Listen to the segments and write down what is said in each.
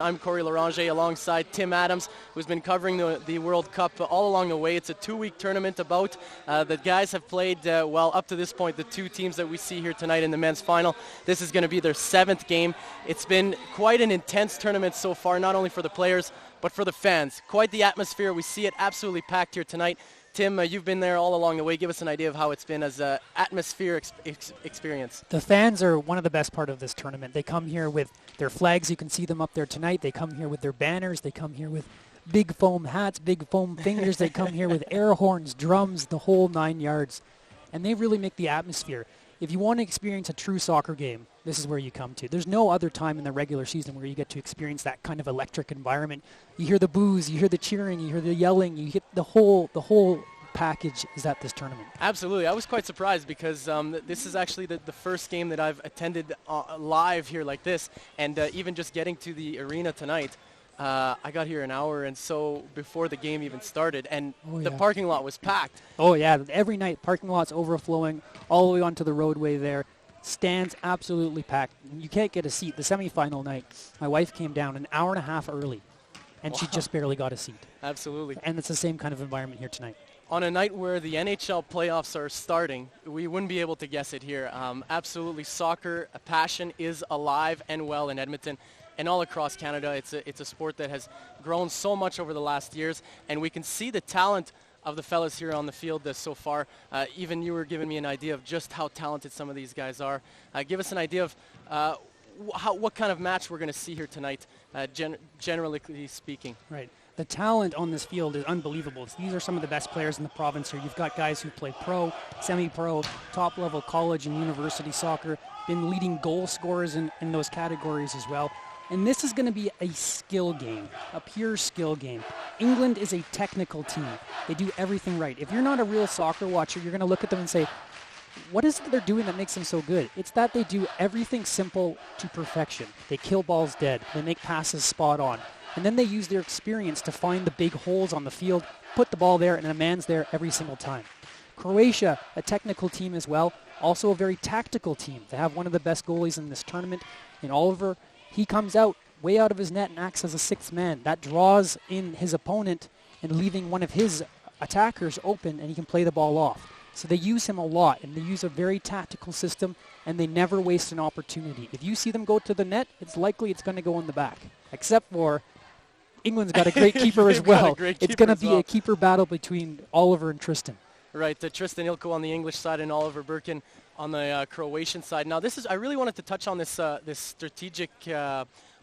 I'm Corey Larange alongside Tim Adams, who's been covering the World Cup all along the way. It's a 2-week tournament about. The guys have played, up to this point, the two teams that we see here tonight in the men's final. This is going to be their 7th game. It's been quite an intense tournament so far, not only for the players, but for the fans. Quite the atmosphere. We see it absolutely packed here tonight. Tim, you've been there all along the way. Give us an idea of how it's been as an atmosphere experience. The fans are one of the best part of this tournament. They come here with their flags. You can see them up there tonight. They come here with their banners. They come here with big foam hats, big foam fingers. They come here with air horns, drums, the whole 9 yards. And they really make the atmosphere. If you want to experience a true soccer game, this is where you come to. There's no other time in the regular season where you get to experience that kind of electric environment. You hear the boos, you hear the cheering, you hear the yelling, you hit the whole package is at this tournament. Absolutely. I was quite surprised because this is actually the first game that I've attended live here like this, and even just getting to the arena tonight, I got here an hour and so before the game even started, and the parking lot was packed. Oh yeah, every night parking lot's overflowing all the way onto the roadway there. Stands absolutely packed. You can't get a seat. The semifinal night, my wife came down an hour and a half early, and she just barely got a seat. Absolutely. And it's the same kind of environment here tonight. On a night where the NHL playoffs are starting, we wouldn't be able to guess it here. Absolutely, soccer, a passion, is alive and well in Edmonton and all across Canada. It's a sport that has grown so much over the last years, and we can see the talent of the fellas here on the field so far. Even you were giving me an idea of just how talented some of these guys are. Give us an idea of what kind of match we're going to see here tonight, generally speaking. Right. The talent on this field is unbelievable. These are some of the best players in the province here. You've got guys who play pro, semi-pro, top-level college and university soccer, been leading goal scorers in those categories as well. And this is going to be a skill game, a pure skill game. England is a technical team. They do everything right. If you're not a real soccer watcher, you're going to look at them and say, what is it they're doing that makes them so good? It's that they do everything simple to perfection. They kill balls dead. They make passes spot on. And then they use their experience to find the big holes on the field, put the ball there, and a man's there every single time. Croatia, a technical team as well, also a very tactical team. They have one of the best goalies in this tournament, in Oliver. He comes out way out of his net and acts as a sixth man. That draws in his opponent and leaving one of his attackers open, and he can play the ball off. So they use him a lot, and they use a very tactical system, and they never waste an opportunity. If you see them go to the net, it's likely it's going to go in the back, except for England's got a great keeper as well. It's going to be a keeper battle between Oliver and Tristan. Right, Tristan Ilko on the English side and Oliver Birkin on the Croatian side. Now, I really wanted to touch on this strategic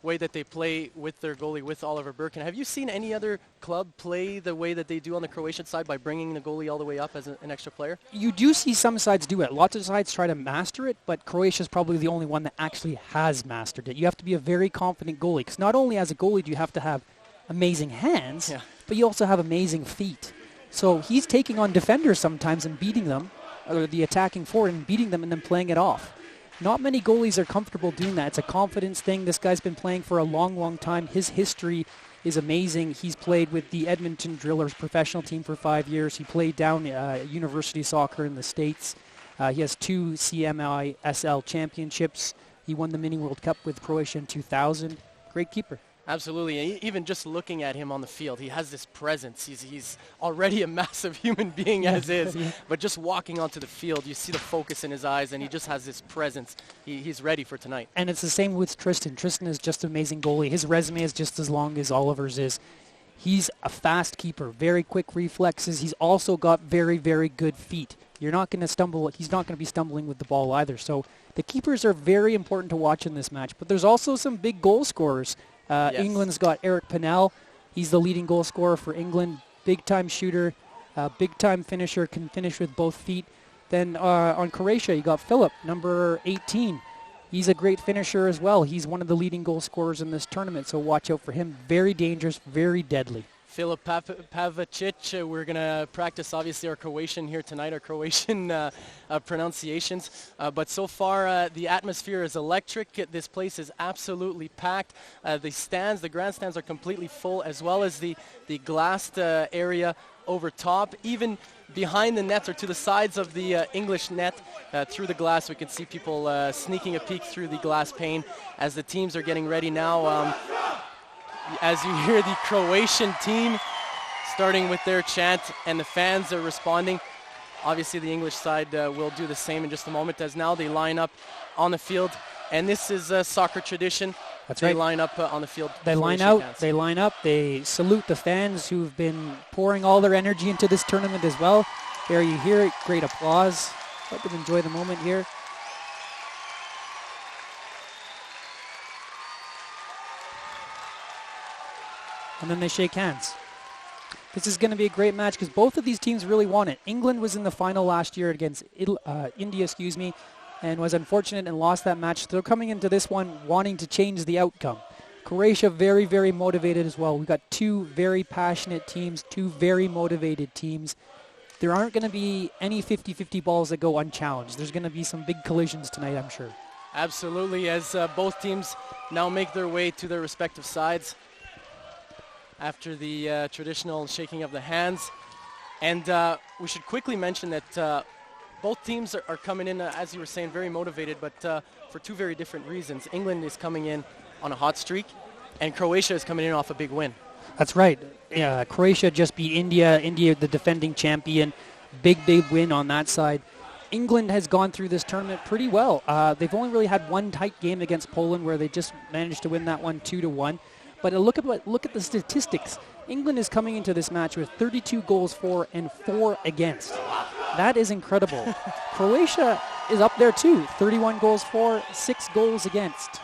way that they play with their goalie, with Oliver Birkin. Have you seen any other club play the way that they do on the Croatian side by bringing the goalie all the way up as an extra player? You do see some sides do it. Lots of sides try to master it, but Croatia is probably the only one that actually has mastered it. You have to be a very confident goalie, because not only as a goalie do you have to have amazing hands, but you also have amazing feet. So he's taking on defenders sometimes and beating them, or the attacking forward and beating them and then playing it off. Not many goalies are comfortable doing that. It's a confidence thing. This guy's been playing for a long, long time. His history is amazing. He's played with the Edmonton Drillers professional team for 5 years. He played down university soccer in the States. He has 2 CMISL championships. He won the Mini World Cup with Croatia in 2000. Great keeper. Absolutely. And even just looking at him on the field, he has this presence. He's already a massive human being as is, but just walking onto the field, you see the focus in his eyes, and he just has this presence. He's ready for tonight. And it's the same with Tristan. Tristan is just an amazing goalie. His resume is just as long as Oliver's is. He's a fast keeper, very quick reflexes. He's also got very, very good feet. You're not going to stumble. He's not going to be stumbling with the ball either. So the keepers are very important to watch in this match. But there's also some big goal scorers. England's got Eric Pennell. He's the leading goal scorer for England. Big-time shooter, big-time finisher, can finish with both feet. Then on Croatia, you got Philip, number 18. He's a great finisher as well. He's one of the leading goal scorers in this tournament, so watch out for him. Very dangerous, very deadly. Filip Pavičić. We're going to practice, obviously, our Croatian here tonight, our Croatian pronunciations. But so far, the atmosphere is electric. This place is absolutely packed. The grandstands are completely full, as well as the glassed area over top. Even behind the nets or to the sides of the English net, through the glass, we can see people sneaking a peek through the glass pane as the teams are getting ready now. as you hear the Croatian team starting with their chant and the fans are responding. Obviously the English side will do the same in just a moment, as now they line up on the field. And this is a soccer tradition. That's they right. line up on the field. They line up, they salute the fans who've been pouring all their energy into this tournament as well. There you hear it, great applause. Let them enjoy the moment here. And then they shake hands. This is going to be a great match because both of these teams really want it. England was in the final last year against India, and was unfortunate and lost that match. They're coming into this one wanting to change the outcome. Croatia very, very motivated as well. We've got two very passionate teams, two very motivated teams. There aren't going to be any 50-50 balls that go unchallenged. There's going to be some big collisions tonight, I'm sure. Absolutely, as both teams now make their way to their respective sides after the traditional shaking of the hands. And we should quickly mention that both teams are coming in, as you were saying, very motivated, but for two very different reasons. England is coming in on a hot streak, and Croatia is coming in off a big win. That's right. Croatia just beat India. India, the defending champion. Big win on that side. England has gone through this tournament pretty well. They've only really had one tight game against Poland where they just managed to win that one 2-1. But look at the statistics. England is coming into this match with 32 goals for and 4 against. That is incredible. Croatia is up there too. 31 goals for, 6 goals against.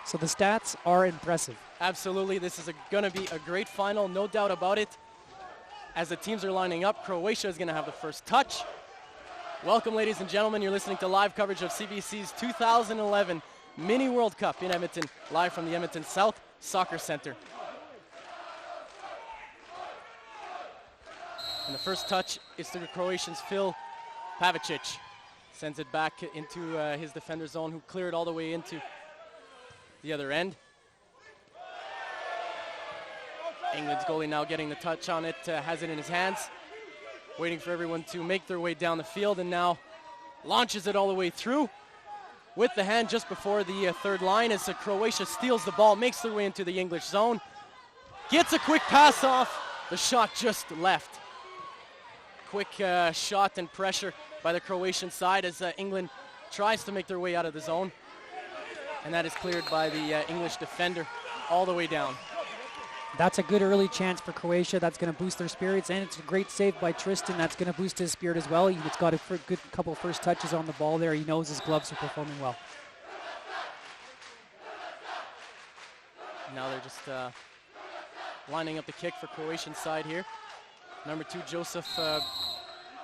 So the stats are impressive. Absolutely. This is going to be a great final, no doubt about it. As the teams are lining up, Croatia is going to have the first touch. Welcome, ladies and gentlemen. You're listening to live coverage of CBC's 2011 Mini World Cup in Edmonton, live from the Edmonton South Soccer Center. And the first touch is to the Croatians' Phil Pavicic. Sends it back into his defender zone, who cleared all the way into the other end. England's goalie now getting the touch on it, has it in his hands, waiting for everyone to make their way down the field, and now launches it all the way through with the hand just before the third line as Croatia steals the ball, makes their way into the English zone, gets a quick pass off, the shot just left. Quick shot and pressure by the Croatian side as England tries to make their way out of the zone, and that is cleared by the English defender all the way down. That's a good early chance for Croatia. That's going to boost their spirits, and it's a great save by Tristan. That's going to boost his spirit as well. He's got a good couple first touches on the ball there. He knows his gloves are performing well. Now they're just lining up the kick for Croatian side here. Number 2, Josef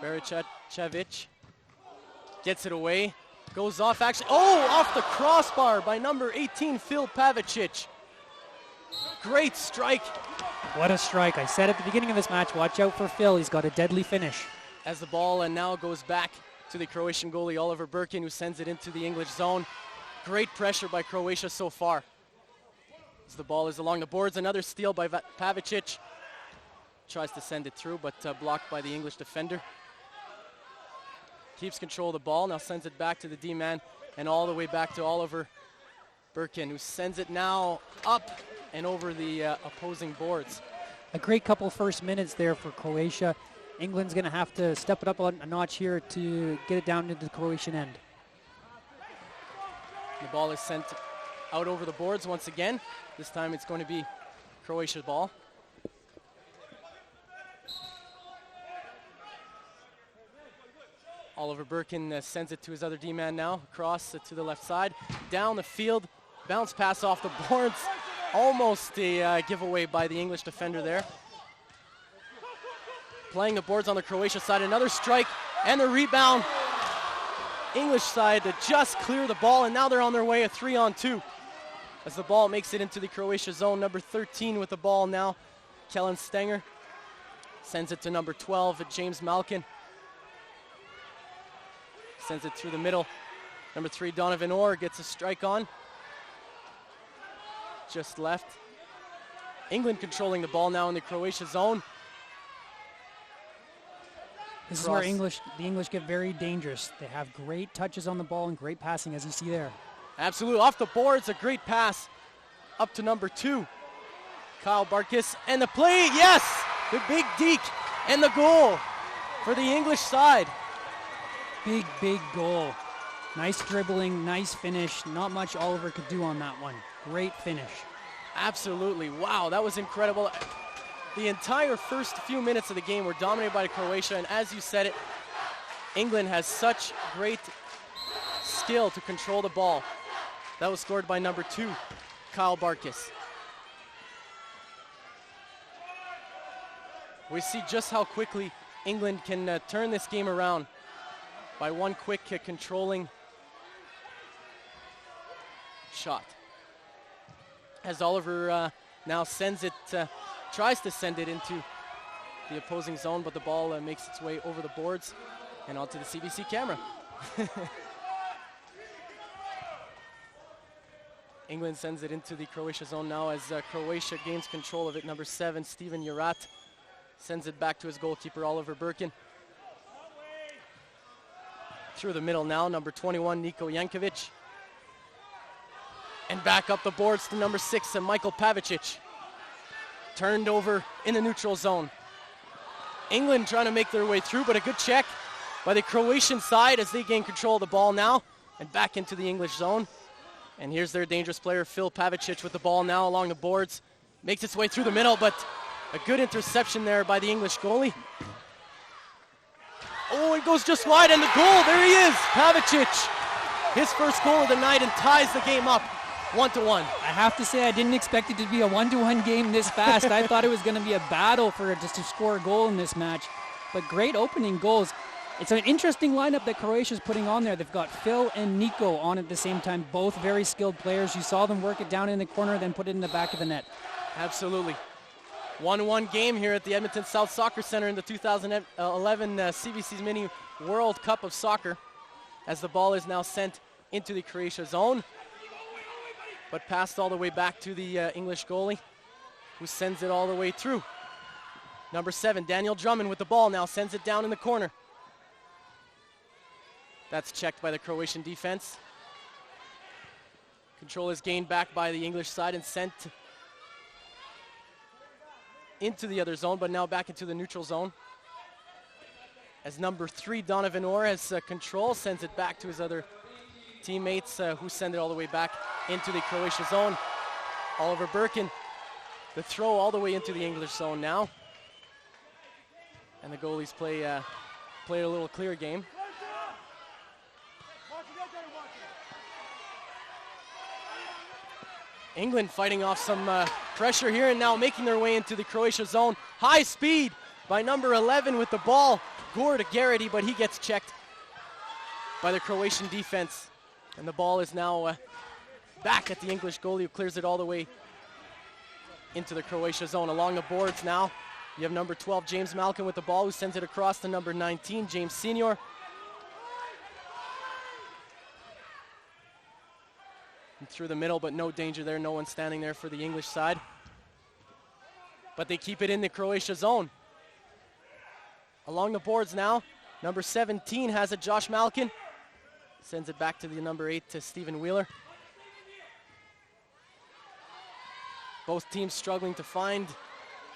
Bericevic gets it away. Goes off actually. Oh, off the crossbar by number 18, Phil Pavicic. Great strike. What a strike. I said at the beginning of this match, watch out for Phil. He's got a deadly finish. As the ball now goes back to the Croatian goalie, Oliver Birkin, who sends it into the English zone. Great pressure by Croatia so far. As the ball is along the boards, another steal by Pavicic. Tries to send it through, but blocked by the English defender. Keeps control of the ball, now sends it back to the D-man and all the way back to Oliver Birkin, who sends it now up and over the opposing boards. A great couple first minutes there for Croatia. England's going to have to step it up a notch here to get it down into the Croatian end. The ball is sent out over the boards once again. This time it's going to be Croatia's ball. Oliver Birkin sends it to his other D-man now, across to the left side, down the field, bounce pass off the boards, almost a giveaway by the English defender there. Playing the boards on the Croatia side, another strike, and the rebound. English side to just clear the ball, and now they're on their way, a 3-on-2. As the ball makes it into the Croatia zone, number 13 with the ball now, Kellen Stenger. Sends it to number 12, James Malkin. Sends it through the middle. Number 3, Donovan Orr gets a strike on. Just left. England controlling the ball now in the Croatia zone. This is where the English get very dangerous. They have great touches on the ball and great passing, as you see there. Absolutely. Off the boards, a great pass up to number 2. Kyle Barkis, and the play, yes! The big deke, and the goal for the English side. Big goal. Nice dribbling, nice finish. Not much Oliver could do on that one. Great finish. Absolutely. Wow, that was incredible. The entire first few minutes of the game were dominated by Croatia, and as you said it, England has such great skill to control the ball. That was scored by number 2, Kyle Barkis. We see just how quickly England can turn this game around by one quick controlling shot. As Oliver now sends it, tries to send it into the opposing zone, but the ball makes its way over the boards and onto the CBC camera. England sends it into the Croatia zone now as Croatia gains control of it. Number 7, Steven Jurat, sends it back to his goalkeeper, Oliver Birkin. Through the middle now, number 21, Niko Jankovic. And back up the boards to number 6, Michael Pavicic. Turned over in the neutral zone. England trying to make their way through, but a good check by the Croatian side as they gain control of the ball now and back into the English zone. And here's their dangerous player, Phil Pavicic, with the ball now along the boards. Makes its way through the middle, but a good interception there by the English goalie. Oh, it goes just wide, and the goal, there he is, Pavicic. His first goal of the night and ties the game up 1-1. I have to say, I didn't expect it to be a 1-1 game this fast. I thought it was going to be a battle for just to score a goal in this match. But great opening goals. It's an interesting lineup that Croatia's putting on there. They've got Phil and Nico on at the same time, both very skilled players. You saw them work it down in the corner, then put it in the back of the net. Absolutely. 1-1 game here at the Edmonton South Soccer Center in the 2011 CBC's Mini World Cup of Soccer, as the ball is now sent into the Croatia zone, but passed all the way back to the English goalie, who sends it all the way through. Number 7, Daniel Drummond with the ball now, sends it down in the corner. That's checked by the Croatian defense. Control is gained back by the English side and sent into the other zone, but now back into the neutral zone. As number 3, Donovan Orr, has control, sends it back to his other teammates who send it all the way back into the Croatia zone. Oliver Birkin, the throw all the way into the English zone now. And the goalies play a little clear game. England fighting off some pressure here and now making their way into the Croatia zone. High speed by number 11 with the ball. Gord Garrity, but he gets checked by the Croatian defense. And the ball is now back at the English goalie, who clears it all the way into the Croatia zone. Along the boards now, you have number 12, James Malcolm with the ball, who sends it across to number 19, James Senior. And through the middle, but no danger there. No one standing there for the English side. But they keep it in the Croatia zone. Along the boards now, number 17 has it, Josh Malkin. Sends it back to the number 8, to Stephen Wheeler. Both teams struggling to find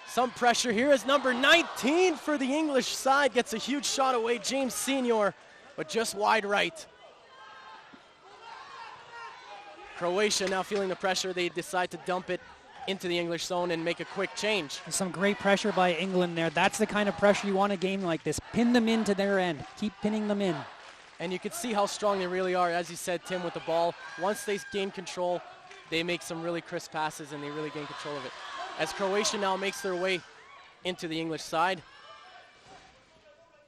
some pressure here as number 19 for the English side gets a huge shot away, James Senior, but just wide right. Croatia now feeling the pressure. They decide to dump it into the English zone and make a quick change. Some great pressure by England there. That's the kind of pressure you want a game like this. Pin them into their end. Keep pinning them in. And you can see how strong they really are, as you said, Tim, with the ball. Once they gain control, they make some really crisp passes and they really gain control of it. As Croatia now makes their way into the English side.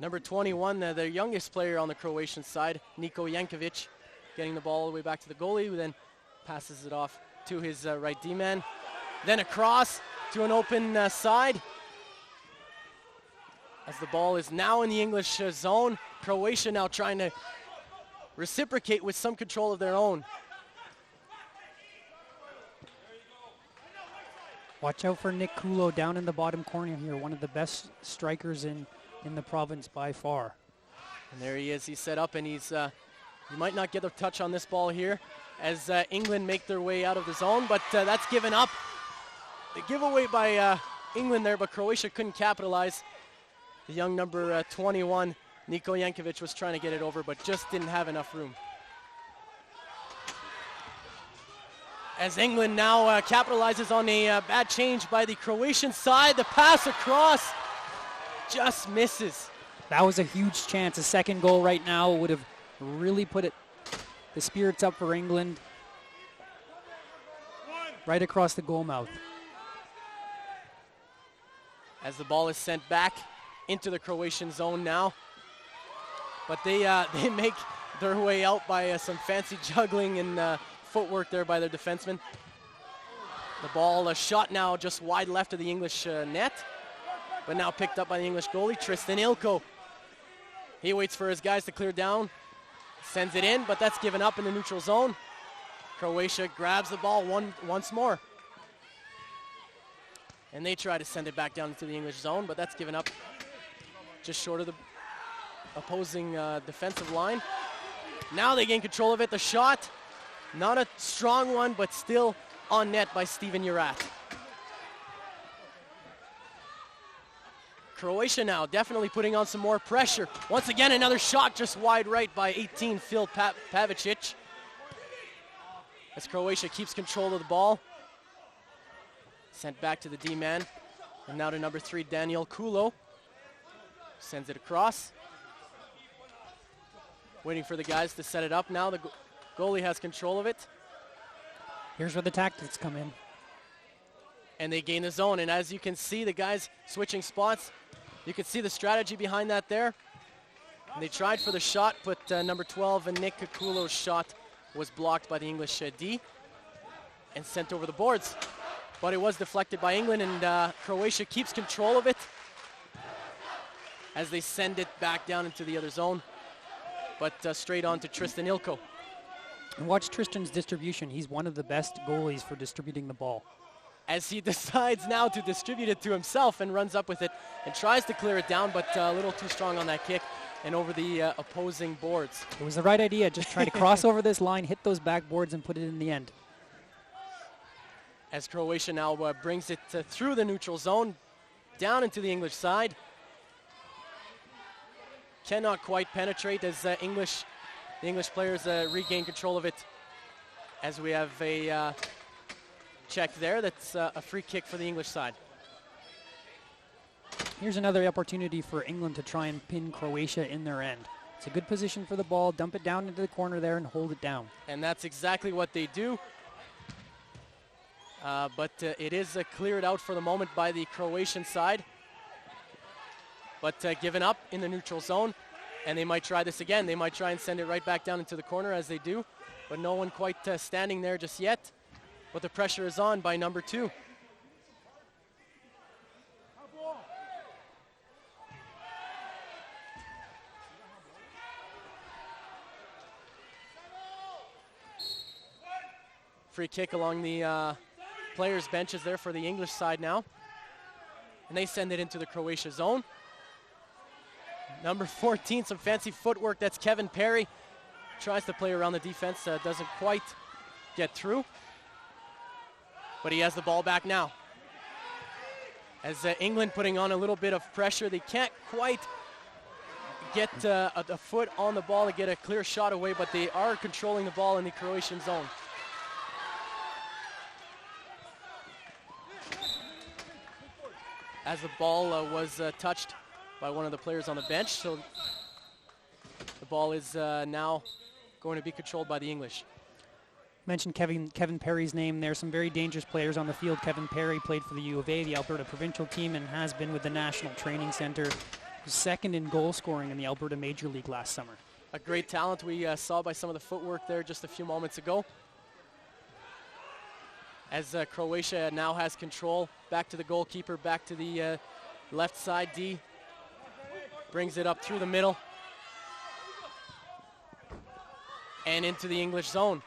Number 21, their youngest player on the Croatian side, Niko Jankovic, getting the ball all the way back to the goalie, who then passes it off to his right D-man. Then across to an open side. As the ball is now in the English zone. Croatia now trying to reciprocate with some control of their own. Watch out for Nick Kulo down in the bottom corner here. One of the best strikers in the province by far. And there he is. He's set up and he's... you might not get a touch on this ball here as England make their way out of the zone, but that's given up The giveaway by England there, but Croatia couldn't capitalize. The young number 21, Niko Jankovic, was trying to get it over, but just didn't have enough room. As England now capitalizes on a bad change by the Croatian side. The pass across just misses. That was a huge chance. A second goal right now would have really put the spirits up for England. Right across the goal mouth. As the ball is sent back into the Croatian zone now. But they make their way out by some fancy juggling and footwork there by their defenseman. The ball shot now just wide left of the English net, but now picked up by the English goalie, Tristan Ilko. He waits for his guys to clear down, sends it in, but that's given up in the neutral zone. Croatia grabs the ball once more. And they try to send it back down into the English zone, but that's given up just short of the opposing defensive line. Now they gain control of it. The shot, not a strong one, but still on net by Steven Urat. Croatia now definitely putting on some more pressure. Once again, another shot just wide right by 18, Phil Pavicic. As Croatia keeps control of the ball. Sent back to the D-man. And now to number 3, Daniel Kulo. Sends it across. Waiting for the guys to set it up now. The goalie has control of it. Here's where the tactics come in. And they gain the zone. And as you can see, the guys switching spots. You can see the strategy behind that there. And they tried for the shot, but number 12, Nick Kulo's shot was blocked by the English D and sent over the boards. But it was deflected by England, and Croatia keeps control of it as they send it back down into the other zone. But straight on to Tristan Ilko. And watch Tristan's distribution. He's one of the best goalies for distributing the ball. As he decides now to distribute it to himself and runs up with it and tries to clear it down, but a little too strong on that kick and over the opposing boards. It was the right idea. Just try to cross over this line, hit those backboards, and put it in the end. As Croatia now brings it through the neutral zone, down into the English side. Cannot quite penetrate as the English players regain control of it. As we have a check there, that's a free kick for the English side. Here's another opportunity for England to try and pin Croatia in their end. It's a good position for the ball. Dump it down into the corner there and hold it down. And that's exactly what they do. But it is cleared out for the moment by the Croatian side. But given up in the neutral zone. And they might try this again. They might try and send it right back down into the corner as they do. But no one quite standing there just yet. But the pressure is on by number 2. Free kick along the players' benches there for the English side now. And they send it into the Croatia zone. Number 14, some fancy footwork. That's Kevin Perry. Tries to play around the defense. Doesn't quite get through. But he has the ball back now. As England putting on a little bit of pressure. They can't quite get a foot on the ball to get a clear shot away, but they are controlling the ball in the Croatian zone. As the ball was touched by one of the players on the bench, so the ball is now going to be controlled by the English. Mentioned Kevin Perry's name there. Some very dangerous players on the field. Kevin Perry played for the U of A, the Alberta provincial team, and has been with the National Training Centre. Second in goal scoring in the Alberta Major League last summer. A great talent we saw by some of the footwork there just a few moments ago. As Croatia now has control. Back to the goalkeeper, back to the left side. D brings it up through the middle. And into the English zone.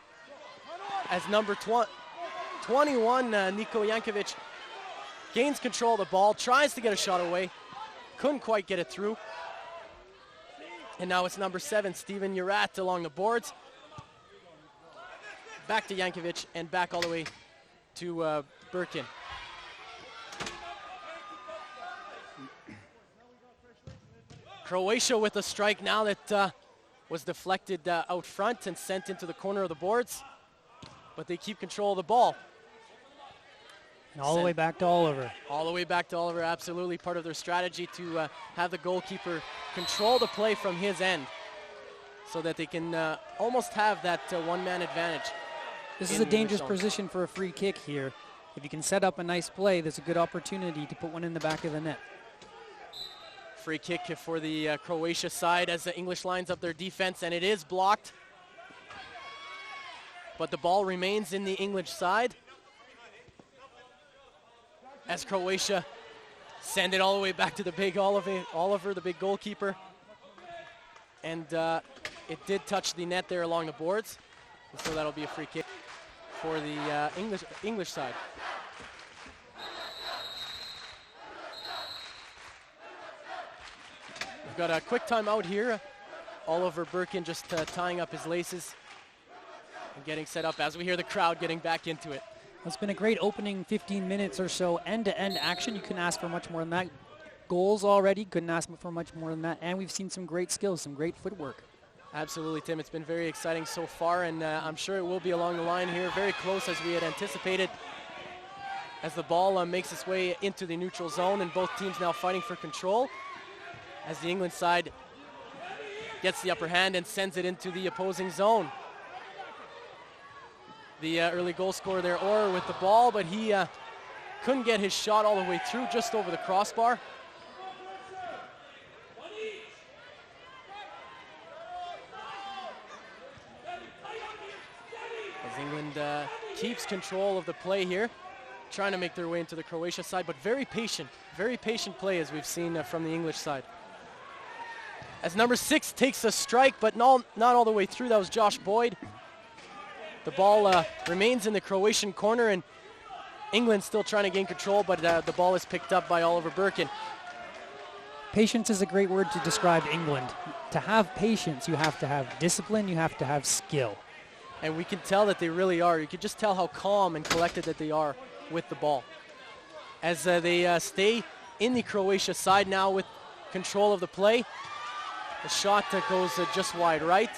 As number 21, Niko Jankovic, gains control of the ball, tries to get a shot away. Couldn't quite get it through. And now it's number 7, Steven Urat along the boards. Back to Jankovic and back all the way to Birkin. Croatia with a strike now that was deflected out front and sent into the corner of the boards. But they keep control of the ball. And all the way back to Oliver. All the way back to Oliver, absolutely part of their strategy to have the goalkeeper control the play from his end so that they can almost have that one-man advantage. This is a dangerous position for a free kick here. If you can set up a nice play, there's a good opportunity to put one in the back of the net. Free kick for the Croatia side as the English lines up their defense, and it is blocked. But the ball remains in the English side as Croatia send it all the way back to the big Oliver, the big goalkeeper. And it did touch the net there along the boards. And so that'll be a free kick for the English side. We've got a quick timeout here. Oliver Birkin just tying up his laces and getting set up as we hear the crowd getting back into it. It's been a great opening 15 minutes or so, end-to-end action. You couldn't ask for much more than that. Goals already, couldn't ask for much more than that. And we've seen some great skills, some great footwork. Absolutely, Tim. It's been very exciting so far, and I'm sure it will be along the line here. Very close as we had anticipated. As the ball makes its way into the neutral zone, and both teams now fighting for control. As the England side gets the upper hand and sends it into the opposing zone. The early goal scorer there, Orr, with the ball, but he couldn't get his shot all the way through, just over the crossbar. As England keeps control of the play here, trying to make their way into the Croatia side, but very patient play as we've seen from the English side. As number 6 takes a strike, but not all the way through. That was Josh Boyd. The ball remains in the Croatian corner, and England still trying to gain control, but the ball is picked up by Oliver Birkin. Patience is a great word to describe England. To have patience, you have to have discipline, you have to have skill. And we can tell that they really are. You can just tell how calm and collected that they are with the ball. As they stay in the Croatia side now with control of the play. The shot goes just wide right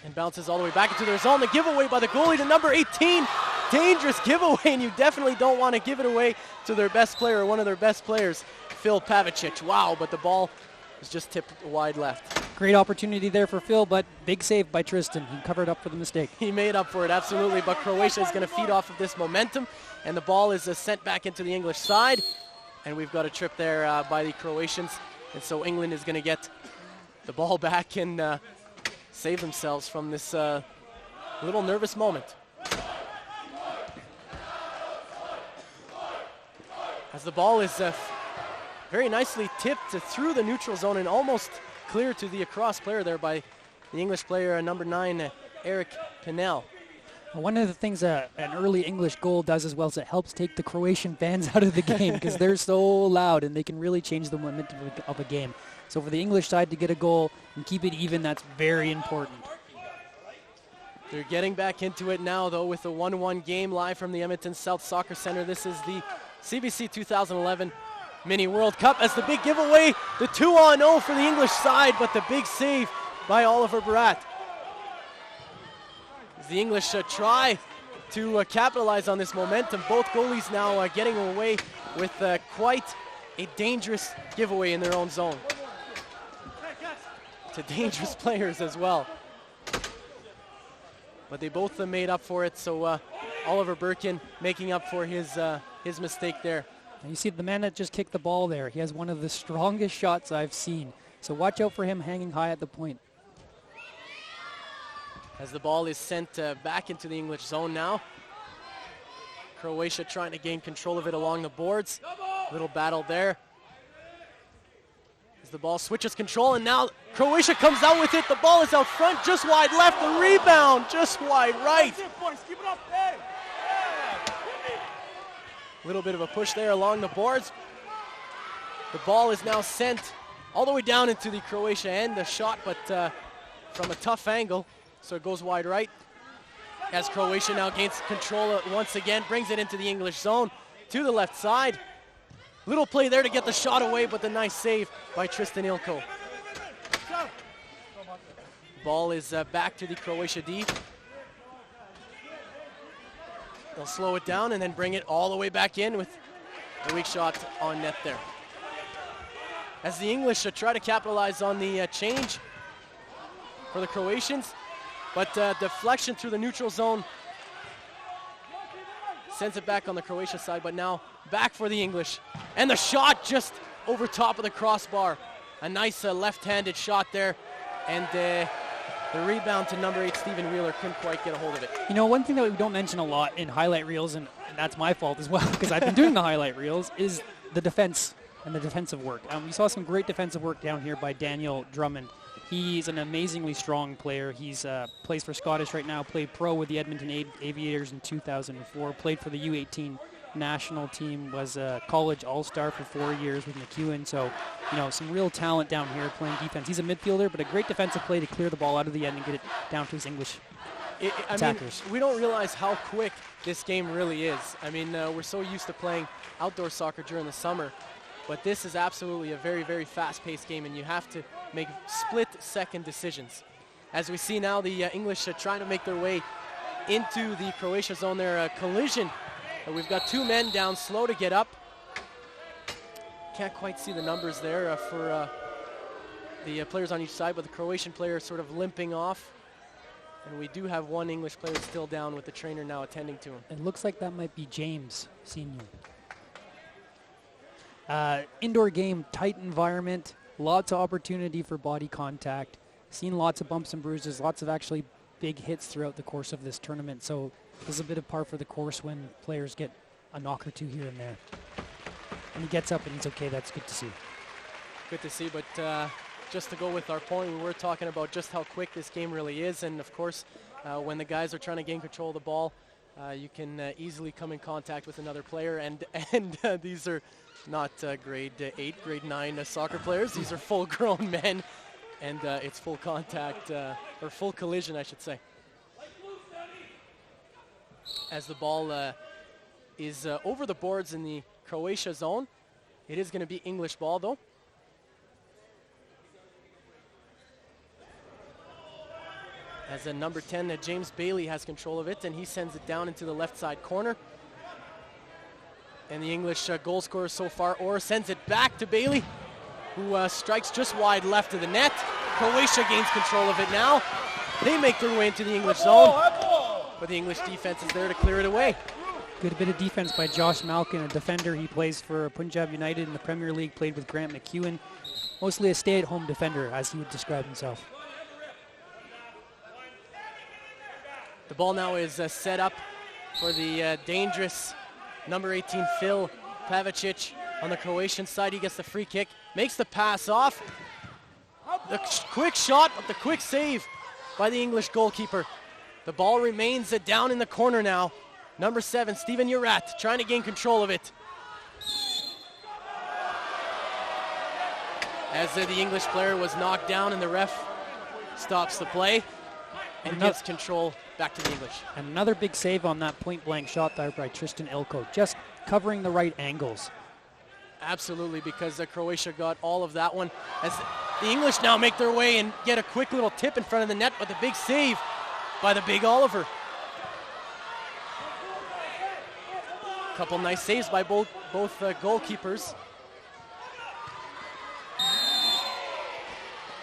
and bounces all the way back into their zone. The giveaway by the goalie to number 18. Dangerous giveaway, and you definitely don't want to give it away to their best player, or one of their best players, Phil Pavicic. Wow, but the ball was just tipped wide left. Great opportunity there for Phil, but big save by Tristan. He covered up for the mistake. He made up for it, absolutely, but Croatia is going to feed off of this momentum, and the ball is sent back into the English side, and we've got a trip there by the Croatians, and so England is going to get the ball back and save themselves from this little nervous moment. As the ball is very nicely tipped through the neutral zone and almost clear to the across player there by the English player, number 9, Eric Pinnell. One of the things an early English goal does as well is it helps take the Croatian fans out of the game because they're so loud and they can really change the momentum of a game. So for the English side to get a goal and keep it even, that's very important. They're getting back into it now, though, with a 1-1 game live from the Edmonton South Soccer Center. This is the CBC 2011 Mini World Cup as the big giveaway, the 2-0 for the English side, but the big save by Oliver Barat. As the English try to capitalize on this momentum, both goalies now getting away with quite a dangerous giveaway in their own zone. To dangerous players as well. But they both made up for it, so Oliver Birkin making up for his mistake there. And you see the man that just kicked the ball there. He has one of the strongest shots I've seen. So watch out for him hanging high at the point. As the ball is sent back into the English zone now. Croatia trying to gain control of it along the boards. Little battle there. As the ball switches control, and now Croatia comes out with it. The ball is out front, just wide left. The rebound, just wide right. A little bit of a push there along the boards. The ball is now sent all the way down into the Croatia end. The shot, but from a tough angle, so it goes wide right. As Croatia now gains control once again, brings it into the English zone to the left side. Little play there to get the shot away, but the nice save by Tristan Ilko. Ball is back to the Croatia D. They'll slow it down and then bring it all the way back in with a weak shot on net there. As the English try to capitalize on the change for the Croatians, but deflection through the neutral zone sends it back on the Croatia side, but now back for the English. And the shot just over top of the crossbar. A nice left-handed shot there, and the rebound to number 8, Stephen Wheeler, couldn't quite get a hold of it. You know, one thing that we don't mention a lot in highlight reels, and that's my fault as well, because I've been doing the highlight reels, is the defense and the defensive work. We saw some great defensive work down here by Daniel Drummond. He's an amazingly strong player. He's plays for Scottish right now, played pro with the Edmonton Aviators in 2004, played for the U18 national team, was a college all-star for 4 years with McEwen. So, you know, some real talent down here playing defense. He's a midfielder, but a great defensive play to clear the ball out of the end and get it down to his English attackers. I mean, we don't realize how quick this game really is. I mean, we're so used to playing outdoor soccer during the summer, but this is absolutely a very, very fast-paced game, and you have to make split-second decisions. As we see now, the English trying to make their way into the Croatia zone. Their collision. We've got 2 men down, slow to get up. Can't quite see the numbers there for the players on each side, but the Croatian player sort of limping off. And we do have 1 English player still down with the trainer now attending to him. It looks like that might be James Senior. Indoor game, tight environment, lots of opportunity for body contact. Seen lots of bumps and bruises, lots of actually big hits throughout the course of this tournament. So there's a bit of par for the course when players get a knock or two here and there. And he gets up and he's okay. That's good to see. Good to see, but just to go with our point, we were talking about just how quick this game really is. And of course, when the guys are trying to gain control of the ball, you can easily come in contact with another player. And these are not grade 8, grade 9 soccer players. These are full-grown men, and it's full contact, or full collision, I should say. As the ball is over the boards in the Croatia zone. It is going to be English ball, though. As number 10, James Bailey has control of it, and he sends it down into the left side corner. And the English goal scorer so far, Orr, sends it back to Bailey, who strikes just wide left of the net. Croatia gains control of it now. They make their way into the English zone, but the English defense is there to clear it away. Good bit of defense by Josh Malkin, a defender. He plays for Punjab United in the Premier League, played with Grant McEwen. Mostly a stay-at-home defender, as he would describe himself. The ball now is set up for the dangerous number 18, Phil Pavicic on the Croatian side. He gets the free kick, makes the pass off. The quick shot, but the quick save by the English goalkeeper. The ball remains down in the corner now. Number 7, Steven Urat, trying to gain control of it. As the English player was knocked down and the ref stops the play and gives control back to the English. And another big save on that point-blank shot there by Tristan Ilko, just covering the right angles. Absolutely, because Croatia got all of that one. As the English now make their way and get a quick little tip in front of the net, but the big save by the big Oliver. A couple nice saves by both goalkeepers.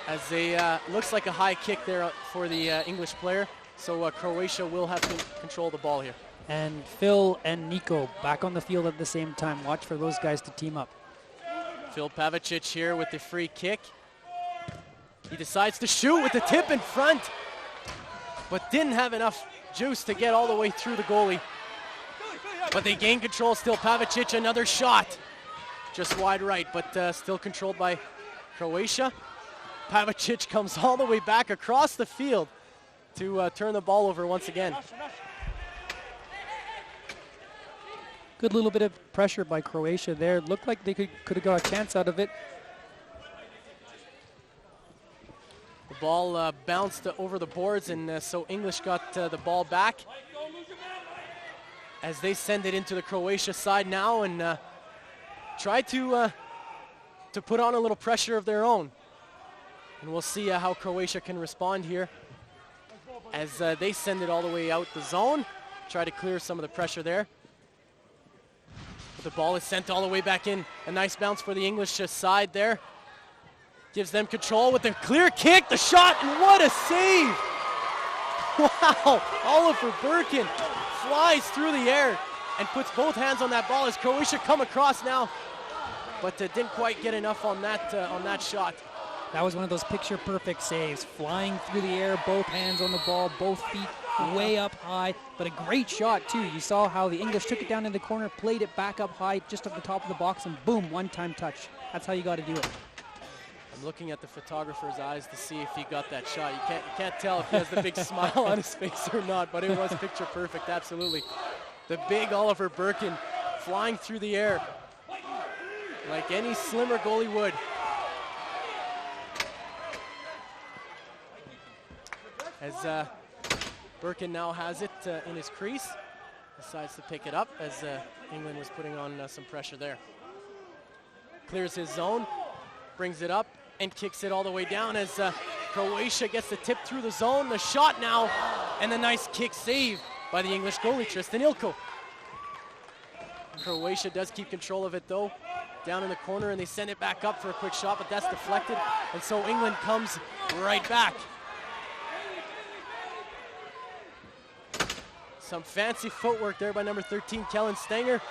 As they looks like a high kick there for the English player. So Croatia will have to control the ball here. And Phil and Nico back on the field at the same time. Watch for those guys to team up. Phil Pavicic here with the free kick. He decides to shoot with the tip in front, but didn't have enough juice to get all the way through the goalie. But they gain control still. Pavicic, another shot. Just wide right, but still controlled by Croatia. Pavicic comes all the way back across the field to turn the ball over once again. Good little bit of pressure by Croatia there. Looked like they could have got a chance out of it. The ball bounced over the boards, and so English got the ball back as they send it into the Croatia side now and try to put on a little pressure of their own. And we'll see how Croatia can respond here as they send it all the way out the zone. Try to clear some of the pressure there. But the ball is sent all the way back in. A nice bounce for the English side there. Gives them control with a clear kick, the shot, and what a save! Wow, Oliver Birkin flies through the air and puts both hands on that ball as Croatia come across now, but didn't quite get enough on that shot. That was one of those picture-perfect saves, flying through the air, both hands on the ball, both feet way up high, but a great shot too. You saw how the English took it down in the corner, played it back up high, just at the top of the box, and boom, one-time touch. That's how you got to do it. I'm looking at the photographer's eyes to see if he got that shot. You can't tell if he has the big smile on his face or not, but it was picture perfect, absolutely. The big Oliver Birkin flying through the air like any slimmer goalie would. As Birkin now has it in his crease, decides to pick it up as England was putting on some pressure there. Clears his zone, brings it up, and kicks it all the way down as Croatia gets the tip through the zone. The shot now, and the nice kick save by the English goalie, Tristan Ilko. Croatia does keep control of it though, down in the corner, and they send it back up for a quick shot, but that's deflected, and so England comes right back. Some fancy footwork there by number 13, Kellen Stenger.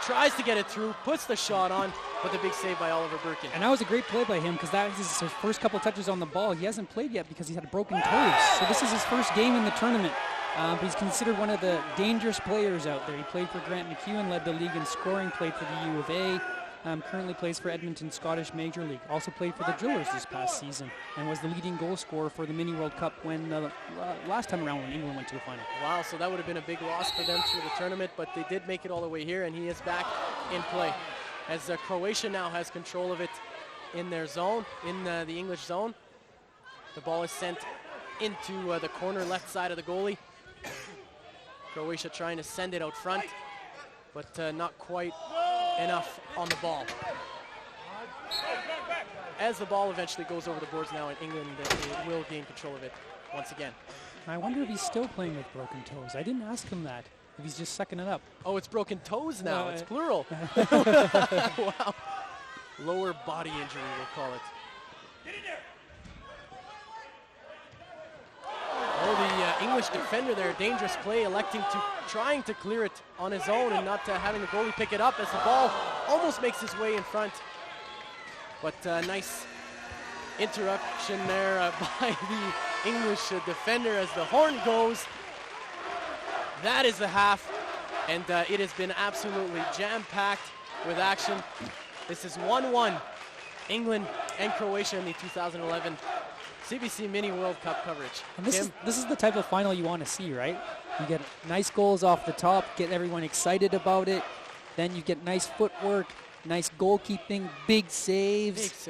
Tries to get it through, puts the shot on, but the big save by Oliver Birkin. And that was a great play by him because that is his first couple touches on the ball. He hasn't played yet because he's had broken toes. So this is his first game in the tournament. But he's considered one of the dangerous players out there. He played for Grant McEwen, led the league in scoring, played for the U of A, currently plays for Edmonton Scottish Major League. Also played for the Drillers this past season and was the leading goal scorer for the Mini World Cup when last time around when England went to the final. Wow, so that would have been a big loss for them through the tournament, but they did make it all the way here, and he is back in play. As Croatia now has control of it in their zone, in the English zone. The ball is sent into the corner left side of the goalie. Croatia trying to send it out front, but not quite enough on the ball. As the ball eventually goes over the boards now in England, they will gain control of it once again. I wonder if he's still playing with broken toes. I didn't ask him that. If he's just sucking it up. Oh, it's broken toes now. It's plural. Wow. Lower body injury, we'll call it. Oh, the English defender there, dangerous play, trying to clear it on his own and not having the goalie pick it up as the ball almost makes his way in front. But nice interruption there by the English defender as the horn goes. That is the half, and it has been absolutely jam-packed with action. This is 1-1, England and Croatia in the 2011 CBC Mini World Cup coverage. And this is the type of final you want to see, right? You get nice goals off the top, get everyone excited about it. Then you get nice footwork, nice goalkeeping, big saves.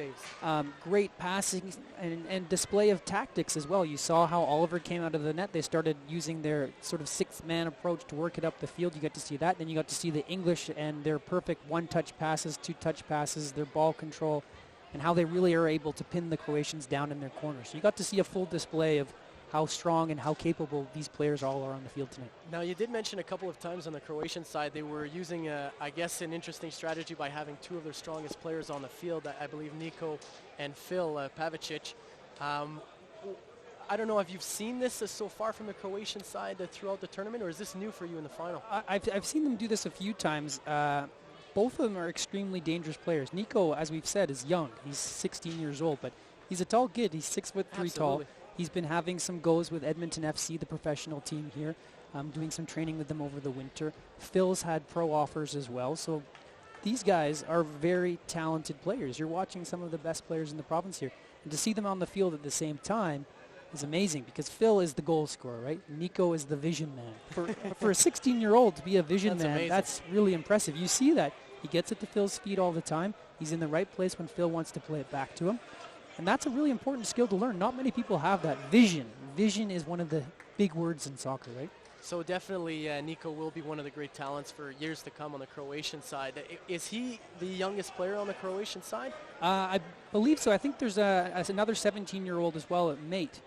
Great passing and display of tactics as well. You saw how Oliver came out of the net. They started using their sort of sixth-man approach to work it up the field. You got to see that. Then you got to see the English and their perfect one-touch passes, two-touch passes, their ball control, and how they really are able to pin the Croatians down in their corners. So you got to see a full display of how strong and how capable these players all are on the field tonight. Now, you did mention a couple of times on the Croatian side they were using, I guess, an interesting strategy by having two of their strongest players on the field, I believe Niko and Phil Pavicic. I don't know if you've seen this so far from the Croatian side throughout the tournament, or is this new for you in the final? I've seen them do this a few times. Both of them are extremely dangerous players. Niko, as we've said, is young. He's 16 years old, but he's a tall kid. He's 6'3" tall. He's been having some goes with Edmonton FC, the professional team here, doing some training with them over the winter. Phil's had pro offers as well. So these guys are very talented players. You're watching some of the best players in the province here. And to see them on the field at the same time is amazing because Phil is the goal scorer, right? Niko is the vision man. For a 16-year-old to be a vision man, amazing. That's really impressive. You see that. He gets it to Phil's feet all the time. He's in the right place when Phil wants to play it back to him. And that's a really important skill to learn. Not many people have that. Vision. Vision is one of the big words in soccer, right? So definitely Nico will be one of the great talents for years to come on the Croatian side. Is he the youngest player on the Croatian side? I believe so. I think there's another 17-year-old as well at Mate.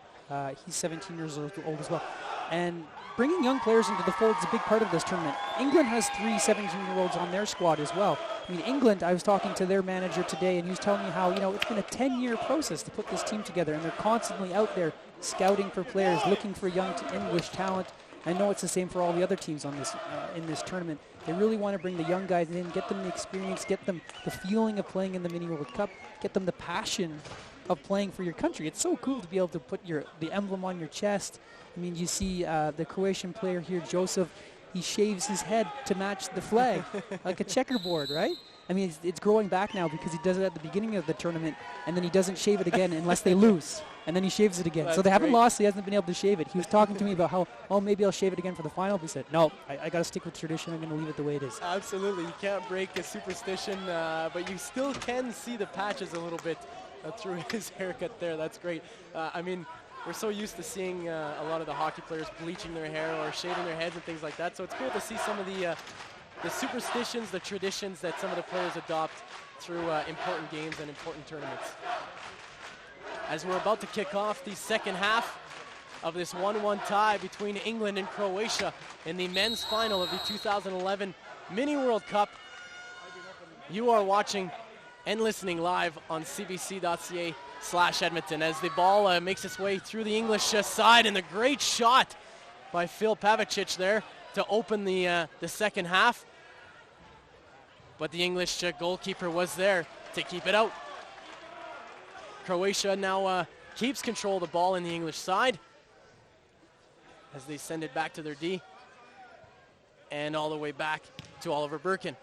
He's 17 years old as well. And bringing young players into the fold is a big part of this tournament. England has 3 17-year-olds on their squad as well. I mean, England, I was talking to their manager today, and he was telling me how, it's been a 10-year process to put this team together, and they're constantly out there scouting for players, looking for young English talent. I know it's the same for all the other teams on this in this tournament. They really want to bring the young guys in, get them the experience, get them the feeling of playing in the Mini World Cup, get them the passion of playing for your country. It's so cool to be able to put the emblem on your chest. I mean, you see the Croatian player here, Joseph, he shaves his head to match the flag, like a checkerboard, right? I mean, it's growing back now because he does it at the beginning of the tournament, and then he doesn't shave it again unless they lose, and then he shaves it again. That's so they haven't great. lost, so he hasn't been able to shave it. He was talking to me about how, maybe I'll shave it again for the final. But he said, no, I got to stick with tradition. I'm going to leave it the way it is. Absolutely. You can't break a superstition, but you still can see the patches a little bit through his haircut there. That's great. I mean, we're so used to seeing a lot of the hockey players bleaching their hair or shaving their heads and things like that. So it's cool to see some of the superstitions, the traditions that some of the players adopt through important games and important tournaments. As we're about to kick off the second half of this 1-1 tie between England and Croatia in the men's final of the 2011 Mini World Cup, you are watching and listening live on cbc.ca/Edmonton as the ball makes its way through the English side, and the great shot by Phil Pavicic there to open the second half. But the English goalkeeper was there to keep it out. Croatia now keeps control of the ball in the English side as they send it back to their D and all the way back to Oliver Birkin.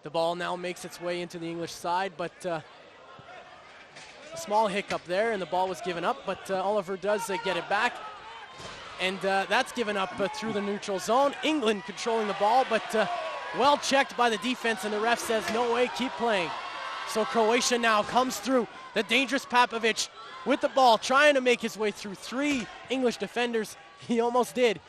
The ball now makes its way into the English side, but a small hiccup there, and the ball was given up, but Oliver does get it back. And that's given up through the neutral zone. England controlling the ball, but well checked by the defense, and the ref says, no way, keep playing. So Croatia now comes through. The dangerous Papovic with the ball, trying to make his way through 3 English defenders. He almost did,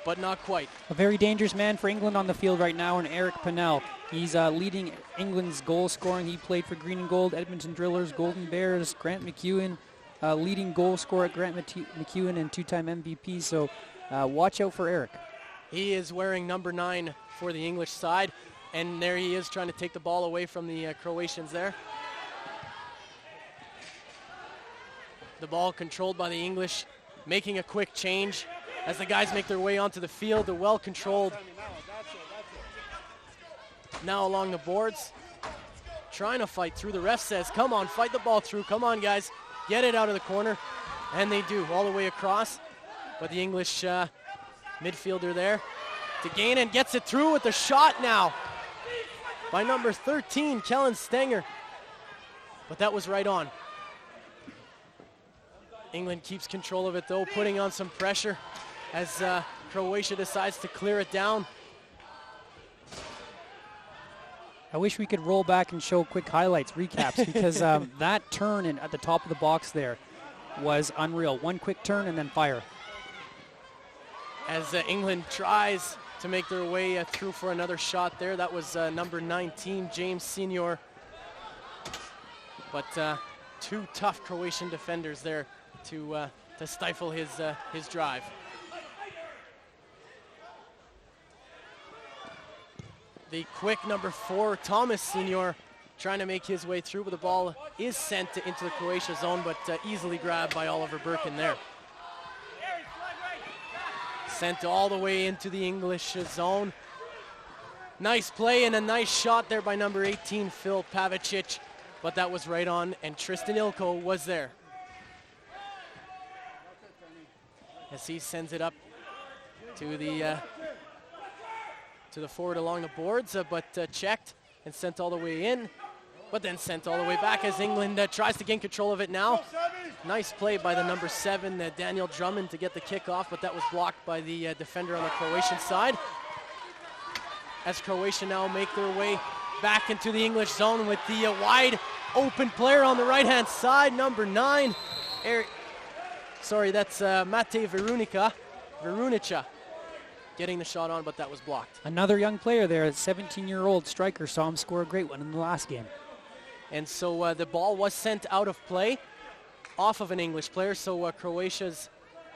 but not quite. A very dangerous man for England on the field right now, and Eric Pennell. He's leading England's goal scoring. He played for Green and Gold, Edmonton Drillers, Golden Bears, Grant McEwen. Leading goal scorer at Grant McEwen and 2-time MVP, so watch out for Eric. He is wearing number 9 for the English side, and there he is trying to take the ball away from the Croatians there. The ball controlled by the English, making a quick change as the guys make their way onto the field. They're well controlled. Now along the boards, trying to fight through. The ref says, come on, fight the ball through. Come on, guys. Get it out of the corner, and they do, all the way across. But the English midfielder there to gain and gets it through with the shot now by number 13, Kellen Stenger. But that was right on. England keeps control of it, though, putting on some pressure as Croatia decides to clear it down. I wish we could roll back and show quick highlights, recaps, because that turn at the top of the box there was unreal. One quick turn and then fire. As England tries to make their way through for another shot there. That was number 19, James Senior. But 2 tough Croatian defenders there to stifle his drive. The quick number 4, Thomas Senior, trying to make his way through, but the ball is sent into the Croatia zone, but easily grabbed by Oliver Birkin there. Sent all the way into the English zone. Nice play and a nice shot there by number 18, Phil Pavicic, but that was right on, and Tristan Ilko was there. As he sends it up to the forward along the boards, but checked and sent all the way in, but then sent all the way back as England tries to gain control of it now. Nice play by the number 7, Daniel Drummond, to get the kickoff, but that was blocked by the defender on the Croatian side. As Croatia now make their way back into the English zone with the wide open player on the right-hand side, number 9, Sorry, that's Mate Verunica getting the shot on, but that was blocked. Another young player there, a 17-year-old striker, saw him score a great one in the last game. And so the ball was sent out of play off of an English player. So Croatia's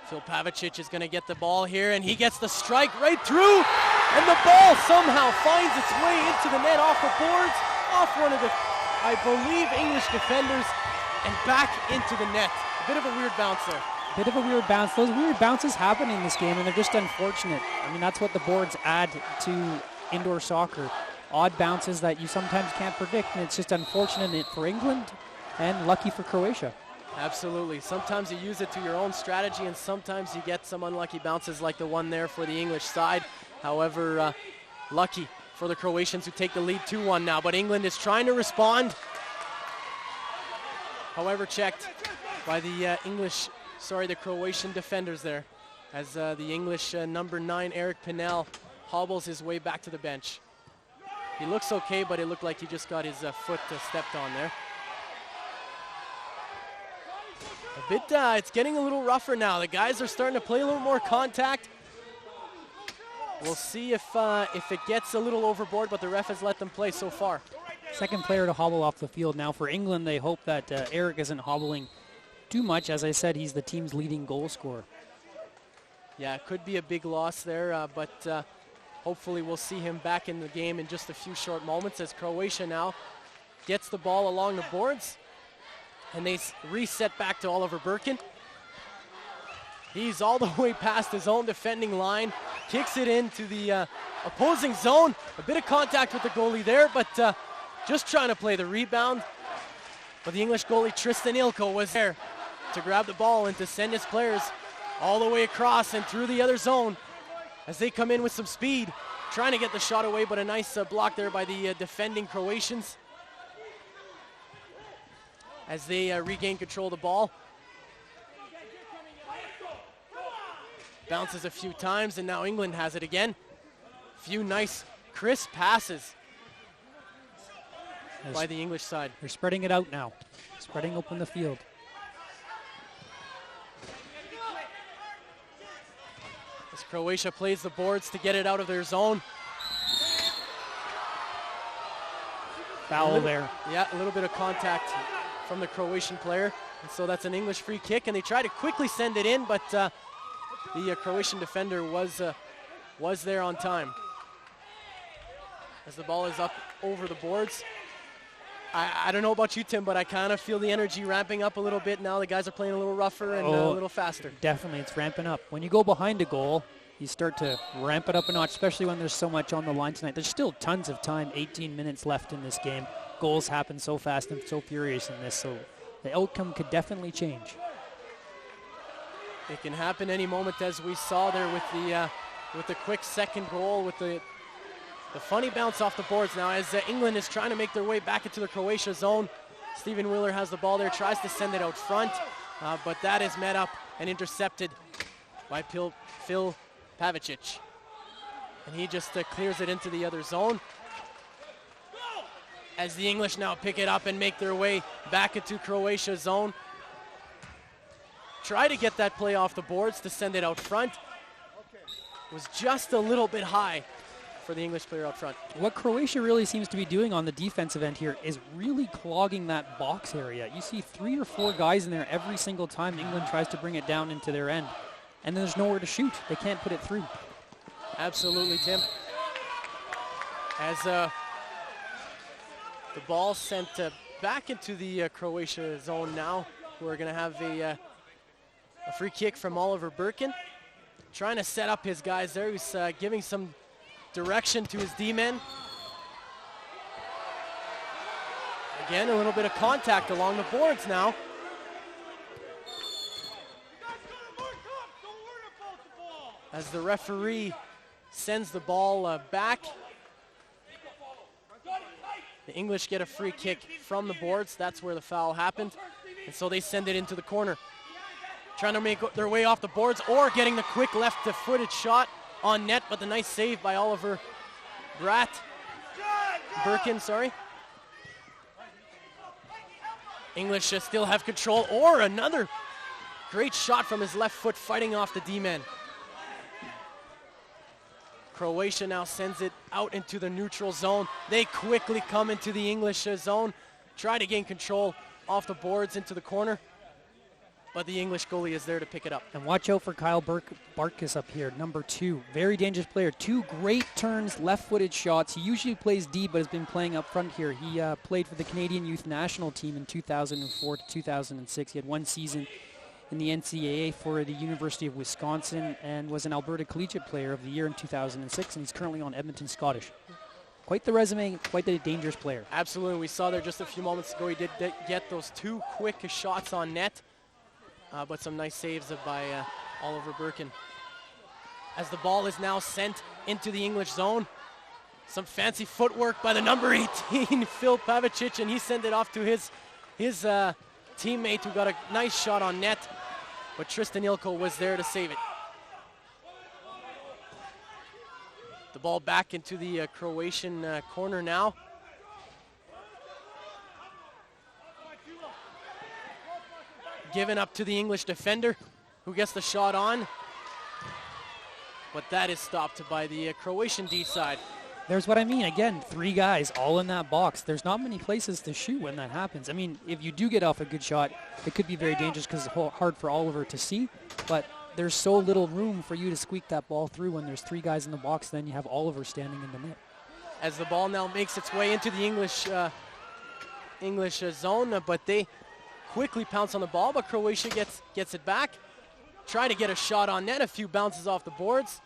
Phil Pavicic is going to get the ball here, and he gets the strike right through, and the ball somehow finds its way into the net off the boards, off one of the, I believe, English defenders, and back into the net. A bit of a weird bounce there. Bit of a weird bounce. Those weird bounces happen in this game, and they're just unfortunate. I mean, that's what the boards add to indoor soccer. Odd bounces that you sometimes can't predict, and it's just unfortunate for England and lucky for Croatia. Absolutely. Sometimes you use it to your own strategy, and sometimes you get some unlucky bounces like the one there for the English side. However, lucky for the Croatians who take the lead 2-1 now, but England is trying to respond. However, checked by the the Croatian defenders there, as the English number 9, Eric Pinel, hobbles his way back to the bench. He looks okay, but it looked like he just got his foot stepped on there. It's getting a little rougher now. The guys are starting to play a little more contact. We'll see if it gets a little overboard, but the ref has let them play so far. Second player to hobble off the field now for England. They hope that Eric isn't hobbling too much. As I said, he's the team's leading goal scorer. Yeah, it could be a big loss there, but hopefully we'll see him back in the game in just a few short moments, as Croatia now gets the ball along the boards, and they reset back to Oliver Birkin. He's all the way past his own defending line, kicks it into the opposing zone. A bit of contact with the goalie there, but just trying to play the rebound. But the English goalie Tristan Ilko was there to grab the ball and to send his players all the way across and through the other zone as they come in with some speed, trying to get the shot away, but a nice block there by the defending Croatians as they regain control of the ball. Bounces a few times, and now England has it again. Few nice, crisp passes by the English side. They're spreading it out now, spreading open the field. As Croatia plays the boards to get it out of their zone. Foul there. Yeah, a little bit of contact from the Croatian player. And so that's an English free kick, and they try to quickly send it in, but the Croatian defender was there on time. As the ball is up over the boards. I don't know about you, Tim, but I kind of feel the energy ramping up a little bit now. The guys are playing a little rougher and a little faster. Definitely, it's ramping up. When you go behind a goal, you start to ramp it up a notch, especially when there's so much on the line tonight. There's still tons of time, 18 minutes left in this game. Goals happen so fast and so furious in this, so the outcome could definitely change. It can happen any moment, as we saw there with the quick second goal, with the funny bounce off the boards now, as England is trying to make their way back into the Croatia zone. Stephen Wheeler has the ball there, tries to send it out front, but that is met up and intercepted by Phil Pavicic. And he just clears it into the other zone. As the English now pick it up and make their way back into Croatia zone. Try to get that play off the boards to send it out front. Was just a little bit high for the English player out front. What Croatia really seems to be doing on the defensive end here is really clogging that box area. You see 3 or 4 guys in there every single time England tries to bring it down into their end. And there's nowhere to shoot. They can't put it through. Absolutely, Tim. As the ball sent back into the Croatia zone now, we're going to have a free kick from Oliver Birkin. Trying to set up his guys there. He's giving some direction to his D-men. Again, a little bit of contact along the boards now. As the referee sends the ball back. The English get a free kick from the boards. That's where the foul happened. And so they send it into the corner. Trying to make their way off the boards, or getting the quick left-footed shot on net, but the nice save by Oliver Birkin, sorry. English still have control, or another Great shot from his left foot, fighting off the D-men. Croatia now sends it out into the neutral zone. They quickly come into the English zone, try to gain control off the boards into the corner, but the English goalie is there to pick it up. And watch out for Kyle Bartkus up here, number 2. Very dangerous player. 2 great turns, left-footed shots. He usually plays D, but has been playing up front here. He played for the Canadian Youth National Team in 2004 to 2006. He had 1 season in the NCAA for the University of Wisconsin and was an Alberta Collegiate Player of the Year in 2006, and he's currently on Edmonton Scottish. Quite the resume, quite the dangerous player. Absolutely. We saw there just a few moments ago he did get those 2 quick shots on net, but some nice saves by Oliver Birkin. As the ball is now sent into the English zone, some fancy footwork by the number 18, Phil Pavicic, and he sent it off to his teammate who got a nice shot on net, but Tristan Ilko was there to save it. The ball back into the Croatian corner now. Given up to the English defender, who gets the shot on. But that is stopped by the Croatian D side. There's what I mean. Again, 3 guys all in that box. There's not many places to shoot when that happens. I mean, if you do get off a good shot, it could be very dangerous because it's hard for Oliver to see. But there's so little room for you to squeak that ball through when there's 3 guys in the box. Then you have Oliver standing in the net. As the ball now makes its way into the English zone, but they quickly pounce on the ball, but Croatia gets it back. Try to get a shot on net, a few bounces off the boards.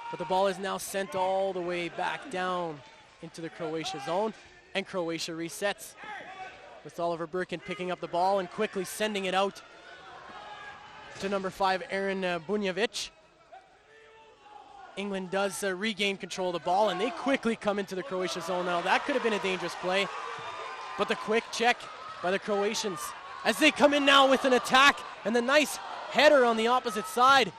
But the ball is now sent all the way back down into the Croatia zone, and Croatia resets with Oliver Birkin picking up the ball and quickly sending it out to number 5, Aaron Bunjevic. England does regain control of the ball, and they quickly come into the Croatia zone. Now that could have been a dangerous play, but the quick check by the Croatians as they come in now with an attack and the nice header on the opposite side.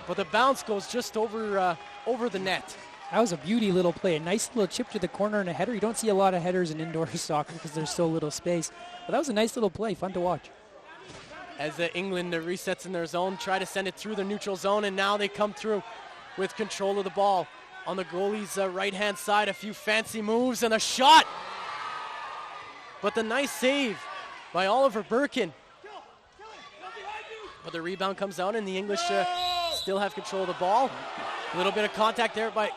But the bounce goes just over the net. That was a beauty little play. A nice little chip to the corner and a header. You don't see a lot of headers in indoor soccer because there's so little space. But that was a nice little play. Fun to watch. As England resets in their zone, try to send it through the neutral zone, and now they come through with control of the ball. On the goalie's right-hand side, a few fancy moves and a shot. But the nice save by Oliver Birkin. But the rebound comes out, and the English still have control of the ball. A little bit of contact there by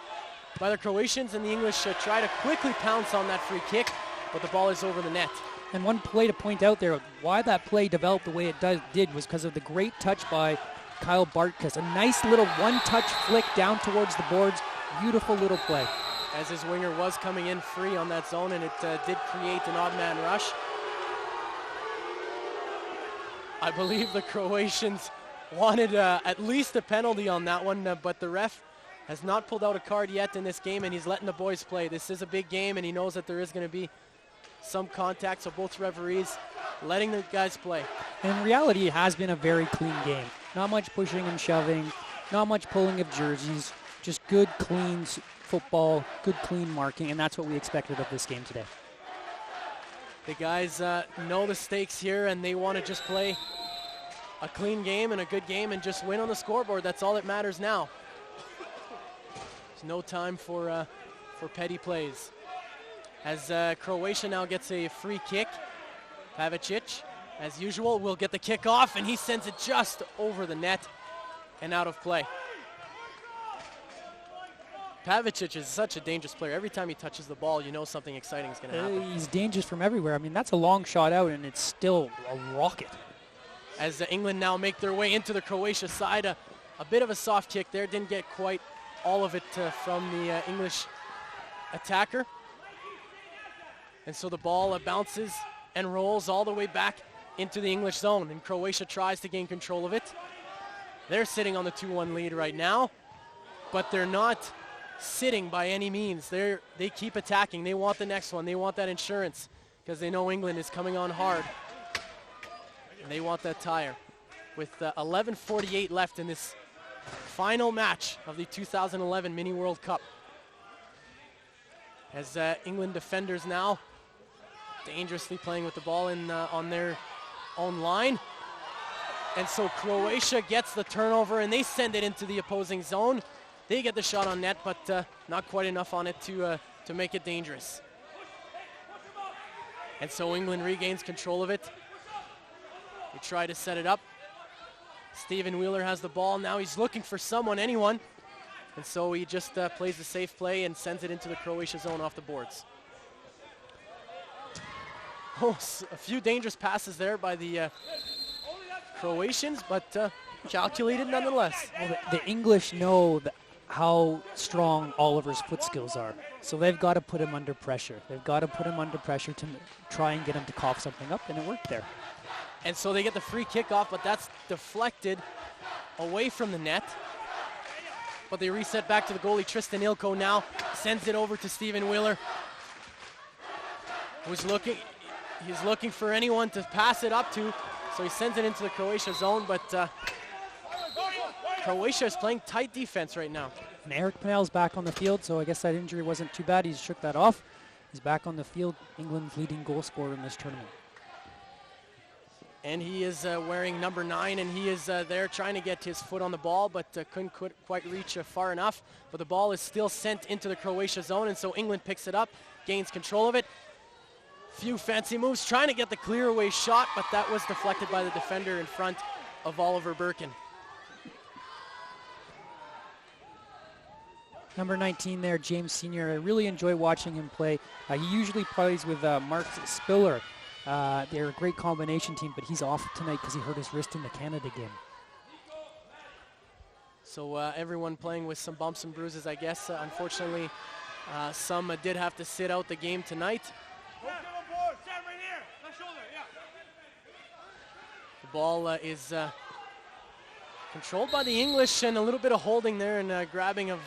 the Croatians, and the English try to quickly pounce on that free kick, but the ball is over the net. And one play to point out there, why that play developed the way it did was because of the great touch by Kyle Bartkus. A nice little one-touch flick down towards the boards. Beautiful little play. As his winger was coming in free on that zone, and it did create an odd man rush. I believe the Croatians wanted at least a penalty on that one, but the ref has not pulled out a card yet in this game, and he's letting the boys play. This is a big game, and he knows that there is going to be some contact, so both referees letting the guys play. In reality, it has been a very clean game. Not much pushing and shoving, not much pulling of jerseys, just good, clean football, good, clean marking, and that's what we expected of this game today. The guys know the stakes here, and they want to just play a clean game and a good game and just win on the scoreboard. That's all that matters now. There's no time for petty plays. As Croatia now gets a free kick, Pavicic, as usual, will get the kick off, and he sends it just over the net and out of play. Pavicic is such a dangerous player. Every time he touches the ball, you know something exciting is going to happen. He's dangerous from everywhere. I mean, that's a long shot out, and it's still a rocket. As England now make their way into the Croatia side, a bit of a soft kick there. Didn't get quite all of it from the English attacker. And so the ball bounces and rolls all the way back into the English zone, and Croatia tries to gain control of it. They're sitting on the 2-1 lead right now, but they're not sitting by any means. They keep attacking. They want the next one. They want that insurance because they know England is coming on hard. And they want that tire. With 11:48 left in this final match of the 2011 Mini World Cup. As England defenders now dangerously playing with the ball on their own line. And so Croatia gets the turnover, and they send it into the opposing zone. They get the shot on net, but not quite enough on it to make it dangerous. And so England regains control of it. They try to set it up. Stephen Wheeler has the ball. Now he's looking for someone, anyone. And so he just plays the safe play and sends it into the Croatia zone off the boards. Oh, a few dangerous passes there by the Croatians, but calculated nonetheless. Well, the English know how strong Oliver's foot skills are. So they've got to put him under pressure. They've got to put him under pressure to try and get him to cough something up, and it worked there. And so they get the free kick off, but that's deflected away from the net. But they reset back to the goalie, Tristan Ilko now sends it over to Stephen Wheeler, who's looking for anyone to pass it up to. So he sends it into the Croatia zone, but Croatia is playing tight defense right now. And Eric Pennell's back on the field, so I guess that injury wasn't too bad. He shook that off. He's back on the field, England's leading goal scorer in this tournament. And he is wearing number 9, and he is there trying to get his foot on the ball, but couldn't quite reach far enough. But the ball is still sent into the Croatia zone, and so England picks it up, gains control of it. Few fancy moves, trying to get the clear away shot, but that was deflected by the defender in front of Oliver Birkin. Number 19 there, James Senior. I really enjoy watching him play. He usually plays with Mark Spiller. They're a great combination team, but he's off tonight because he hurt his wrist in the Canada game. So everyone playing with some bumps and bruises, I guess. Unfortunately, some did have to sit out the game tonight. The ball is controlled by the English, and a little bit of holding there and grabbing of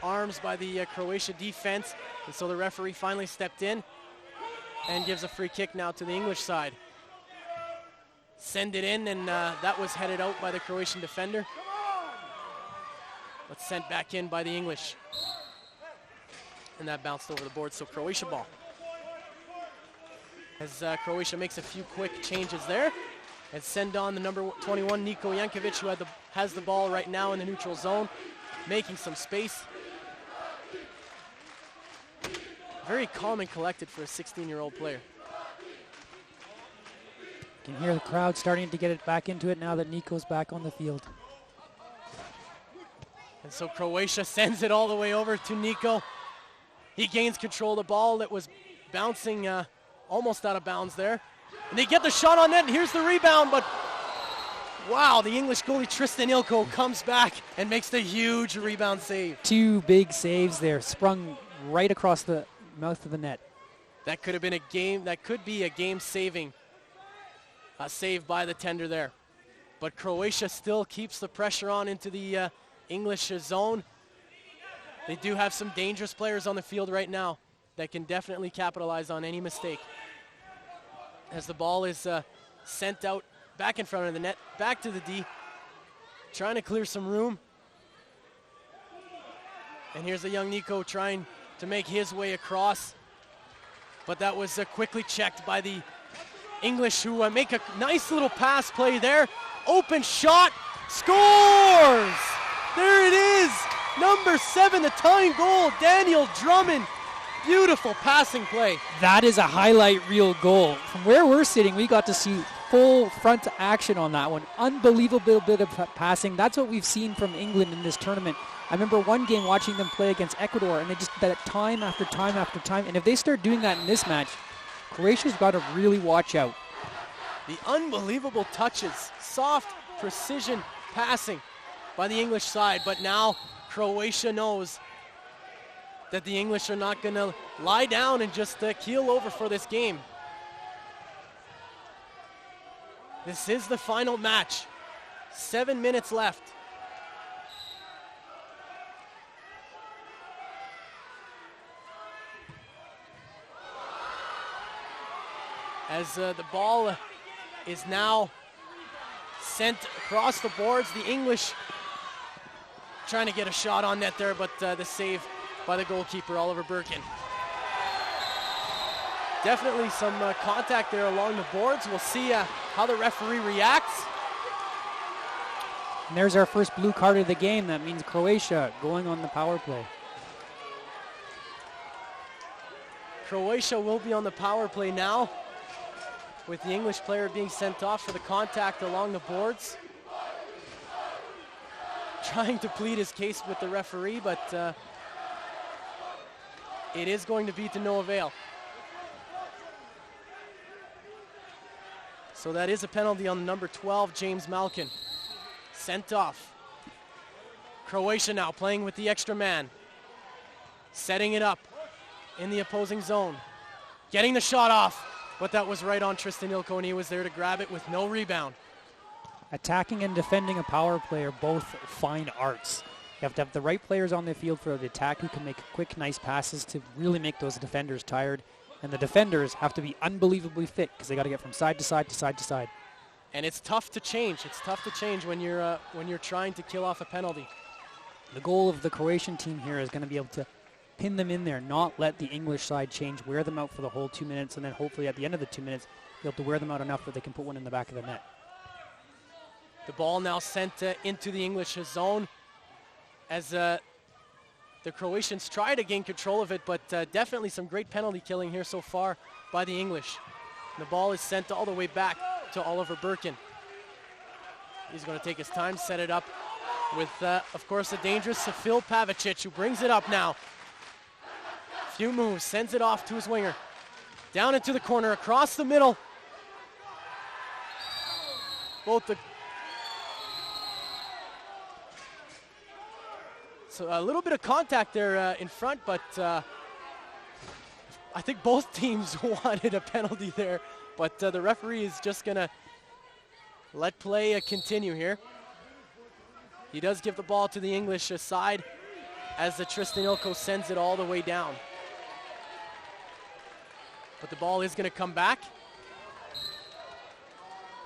arms by the Croatia defense. And so the referee finally stepped in and gives a free kick now to the English side. Send it in, and that was headed out by the Croatian defender. But sent back in by the English. And that bounced over the board, so Croatia ball. As Croatia makes a few quick changes there. And send on the number 21, Niko Jankovic, who has the ball right now in the neutral zone, making some space. Very calm and collected for a 16-year-old player. You can hear the crowd starting to get it back into it now that Niko's back on the field. And so Croatia sends it all the way over to Niko. He gains control of the ball that was bouncing almost out of bounds there. And they get the shot on net, and here's the rebound, but wow, the English goalie Tristan Ilko comes back and makes the huge rebound save. 2 big saves there, sprung right across the mouth of the net. That could have been a game-saving save by the tender there. But Croatia still keeps the pressure on into the English zone. They do have some dangerous players on the field right now that can definitely capitalize on any mistake. As the ball is sent out back in front of the net, back to the D, trying to clear some room. And here's a young Niko trying to make his way across. But that was quickly checked by the English, who make a nice little pass play there. Open shot, scores! There it is, number 7, the tying goal, Daniel Drummond. Beautiful passing play. That is a highlight reel goal. From where we're sitting, we got to see full front action on that one. Unbelievable bit of passing. That's what we've seen from England in this tournament. I remember one game watching them play against Ecuador, and they just did it time after time after time. And if they start doing that in this match, Croatia's got to really watch out. The unbelievable touches, soft precision passing by the English side. But now Croatia knows that the English are not going to lie down and just keel over for this game. This is the final match. 7 minutes left. As the ball is now sent across the boards, the English trying to get a shot on net there, but the save by the goalkeeper, Oliver Birkin. Definitely some contact there along the boards. We'll see how the referee reacts. And there's our first blue card of the game. That means Croatia going on the power play. Croatia will be on the power play now, with the English player being sent off for the contact along the boards. Trying to plead his case with the referee, but it is going to be to no avail. So that is a penalty on number 12, James Malkin. Sent off. Croatia now playing with the extra man. Setting it up in the opposing zone. Getting the shot off, but that was right on Tristan Ilko, and he was there to grab it with no rebound. Attacking and defending a power play are both fine arts. You have to have the right players on the field for the attack who can make quick, nice passes to really make those defenders tired. And the defenders have to be unbelievably fit because they got to get from side to side to side to side. And it's tough to change. It's tough to change when you're trying to kill off a penalty. The goal of the Croatian team here is going to be able to pin them in there, not let the English side change, wear them out for the whole 2 minutes, and then hopefully at the end of the 2 minutes, be able to wear them out enough that they can put one in the back of the net. The ball now sent into the English zone as the Croatians try to gain control of it, but definitely some great penalty killing here so far by the English. And the ball is sent all the way back to Oliver Birkin. He's going to take his time, set it up with, of course, the dangerous Phil Pavicic, who brings it up now. Few moves, sends it off to his winger. Down into the corner, across the middle. So a little bit of contact there in front, but I think both teams wanted a penalty there, but the referee is just going to let play continue here. He does give the ball to the English side as the Tristan Ilko sends it all the way down. But the ball is going to come back.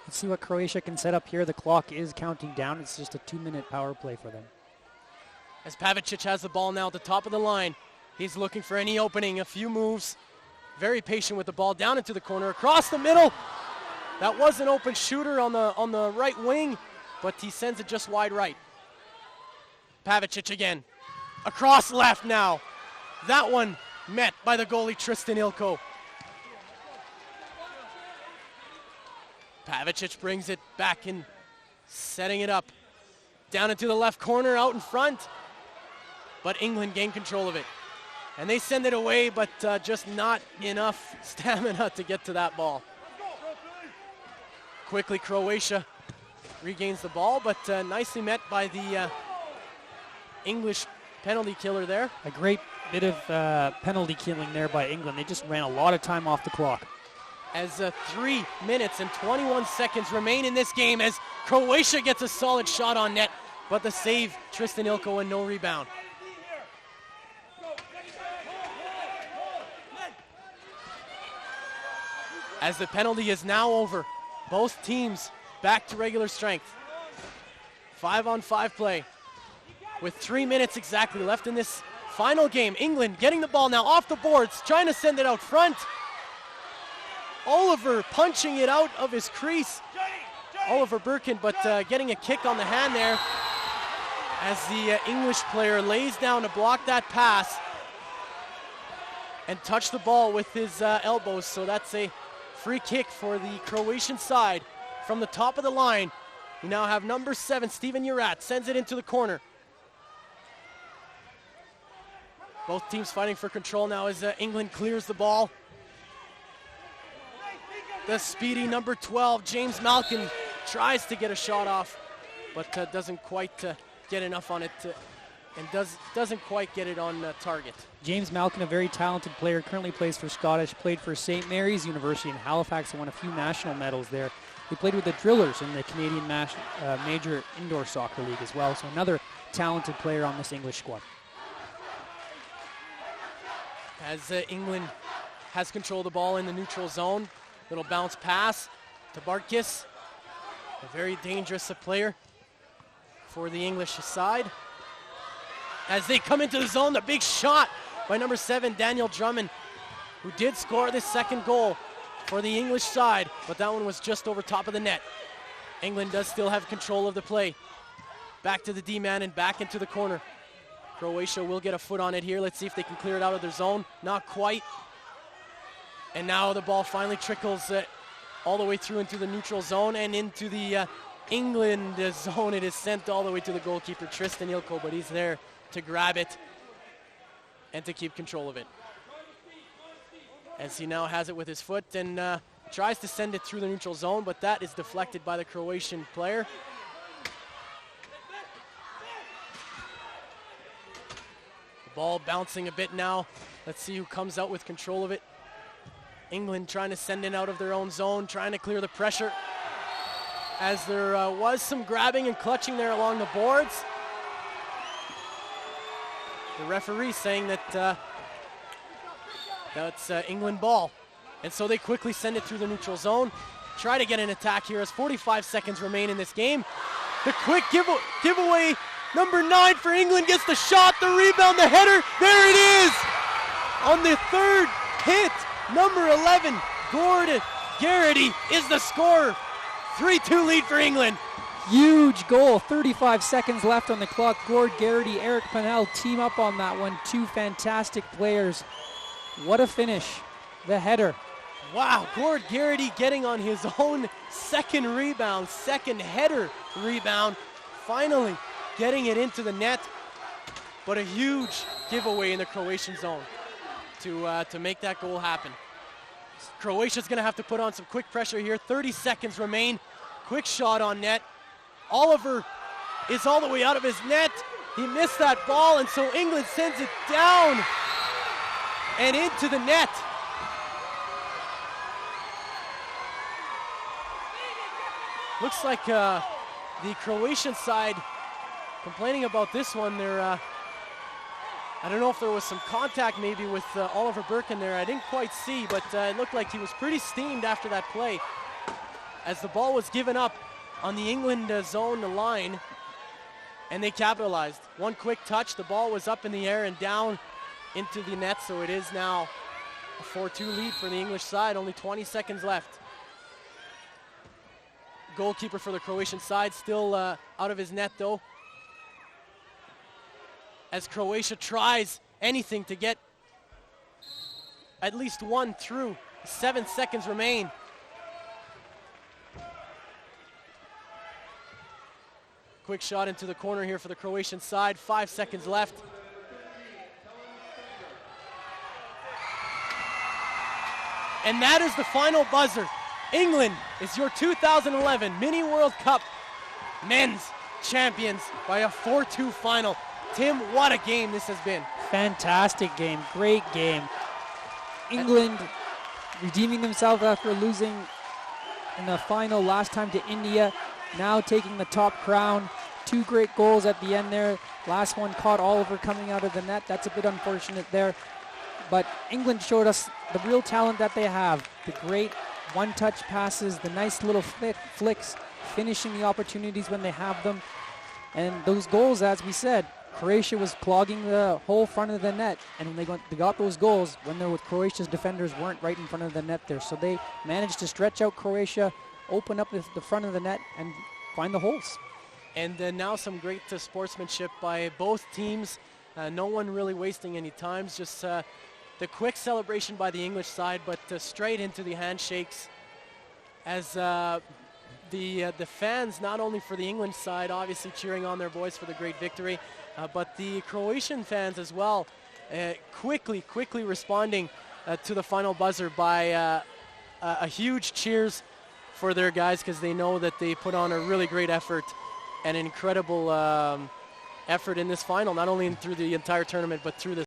Let's see what Croatia can set up here. The clock is counting down. It's just a 2-minute power play for them. As Pavicic has the ball now at the top of the line. He's looking for any opening, a few moves. Very patient with the ball down into the corner, across the middle. That was an open shooter on the right wing, but he sends it just wide right. Pavicic again. Across left now. That one met by the goalie Tristan Ilko. Pavicic brings it back in, setting it up. Down into the left corner, out in front. But England gain control of it. And they send it away, but just not enough stamina to get to that ball. Quickly, Croatia regains the ball, but nicely met by the English penalty killer there. A great bit of penalty killing there by England. They just ran a lot of time off the clock. As 3 minutes and 21 seconds remain in this game as Croatia gets a solid shot on net, but the save, Tristan Ilko, and no rebound. As the penalty is now over, both teams back to regular strength. 5-on-5 play with 3 minutes exactly left in this final game. England getting the ball now off the boards, trying to send it out front. Oliver punching it out of his crease. Oliver Birkin, but getting a kick on the hand there as the English player lays down to block that pass and touch the ball with his elbows. So that's a free kick for the Croatian side from the top of the line. You now have number 7, Steven Urat, sends it into the corner. Both teams fighting for control now as England clears the ball. The speedy number 12, James Malkin, tries to get a shot off, but doesn't quite get enough on it and doesn't quite get it on target. James Malkin, a very talented player, currently plays for Scottish, played for St. Mary's University in Halifax and won a few national medals there. He played with the Drillers in the Canadian Major Indoor Soccer League as well, so another talented player on this English squad. As England has control of the ball in the neutral zone, little bounce pass to Bartkis, a very dangerous player for the English side. As they come into the zone, the big shot by number 7, Daniel Drummond, who did score the second goal for the English side, but that one was just over top of the net. England does still have control of the play. Back to the D-man and back into the corner. Croatia will get a foot on it here. Let's see if they can clear it out of their zone. Not quite. And now the ball finally trickles all the way through into the neutral zone and into the England zone. It is sent all the way to the goalkeeper, Tristan Ilko, but he's there to grab it and to keep control of it. As he now has it with his foot and tries to send it through the neutral zone, but that is deflected by the Croatian player. The ball bouncing a bit now. Let's see who comes out with control of it. England trying to send it out of their own zone, trying to clear the pressure. As there was some grabbing and clutching there along the boards. The referee saying that that's England ball. And so they quickly send it through the neutral zone. Try to get an attack here as 45 seconds remain in this game. The quick giveaway, number 9 for England gets the shot, the rebound, the header. There it is! On the third hit, number 11, Gord Garrity is the scorer. 3-2 lead for England. Huge goal, 35 seconds left on the clock. Gord Garrity, Eric Pannell team up on that one. Two fantastic players. What a finish. The header. Wow, Gord Garrity getting on his own second rebound, second header rebound. Finally getting it into the net. But a huge giveaway in the Croatian zone to make that goal happen. Croatia's going to have to put on some quick pressure here. 30 seconds remain. Quick shot on net. Oliver is all the way out of his net. He missed that ball, and so England sends it down and into the net. Looks like the Croatian side complaining about this one. They're, I don't know if there was some contact maybe with Oliver Birkin there. I didn't quite see, but it looked like he was pretty steamed after that play as the ball was given up on the England zone line, and they capitalized. One quick touch, the ball was up in the air and down into the net, so it is now a 4-2 lead for the English side. Only 20 seconds left. Goalkeeper for the Croatian side still out of his net though, as Croatia tries anything to get at least one through. 7 seconds remain. Quick shot into the corner here for the Croatian side. 5 seconds left. And that is the final buzzer. England is your 2011 Mini World Cup men's champions by a 4-2 final. Tim, what a game this has been. Fantastic game, great game. England redeeming themselves after losing in the final last time to India, now taking the top crown. 2 great goals at the end there. Last one caught Oliver coming out of the net. That's a bit unfortunate there. But England showed us the real talent that they have. The great one-touch passes, the nice little flicks, finishing the opportunities when they have them. And those goals, as we said, Croatia was clogging the whole front of the net, and when they got those goals when they were with Croatia's defenders weren't right in front of the net there. So they managed to stretch out Croatia, open up the front of the net, and find the holes. And now some great sportsmanship by both teams. No one really wasting any time. Just the quick celebration by the English side, but straight into the handshakes as the fans, not only for the England side, obviously cheering on their boys for the great victory, but the Croatian fans as well, quickly responding to the final buzzer by a huge cheers for their guys, because they know that they put on a really great effort and an incredible effort in this final, not only through the entire tournament, but through the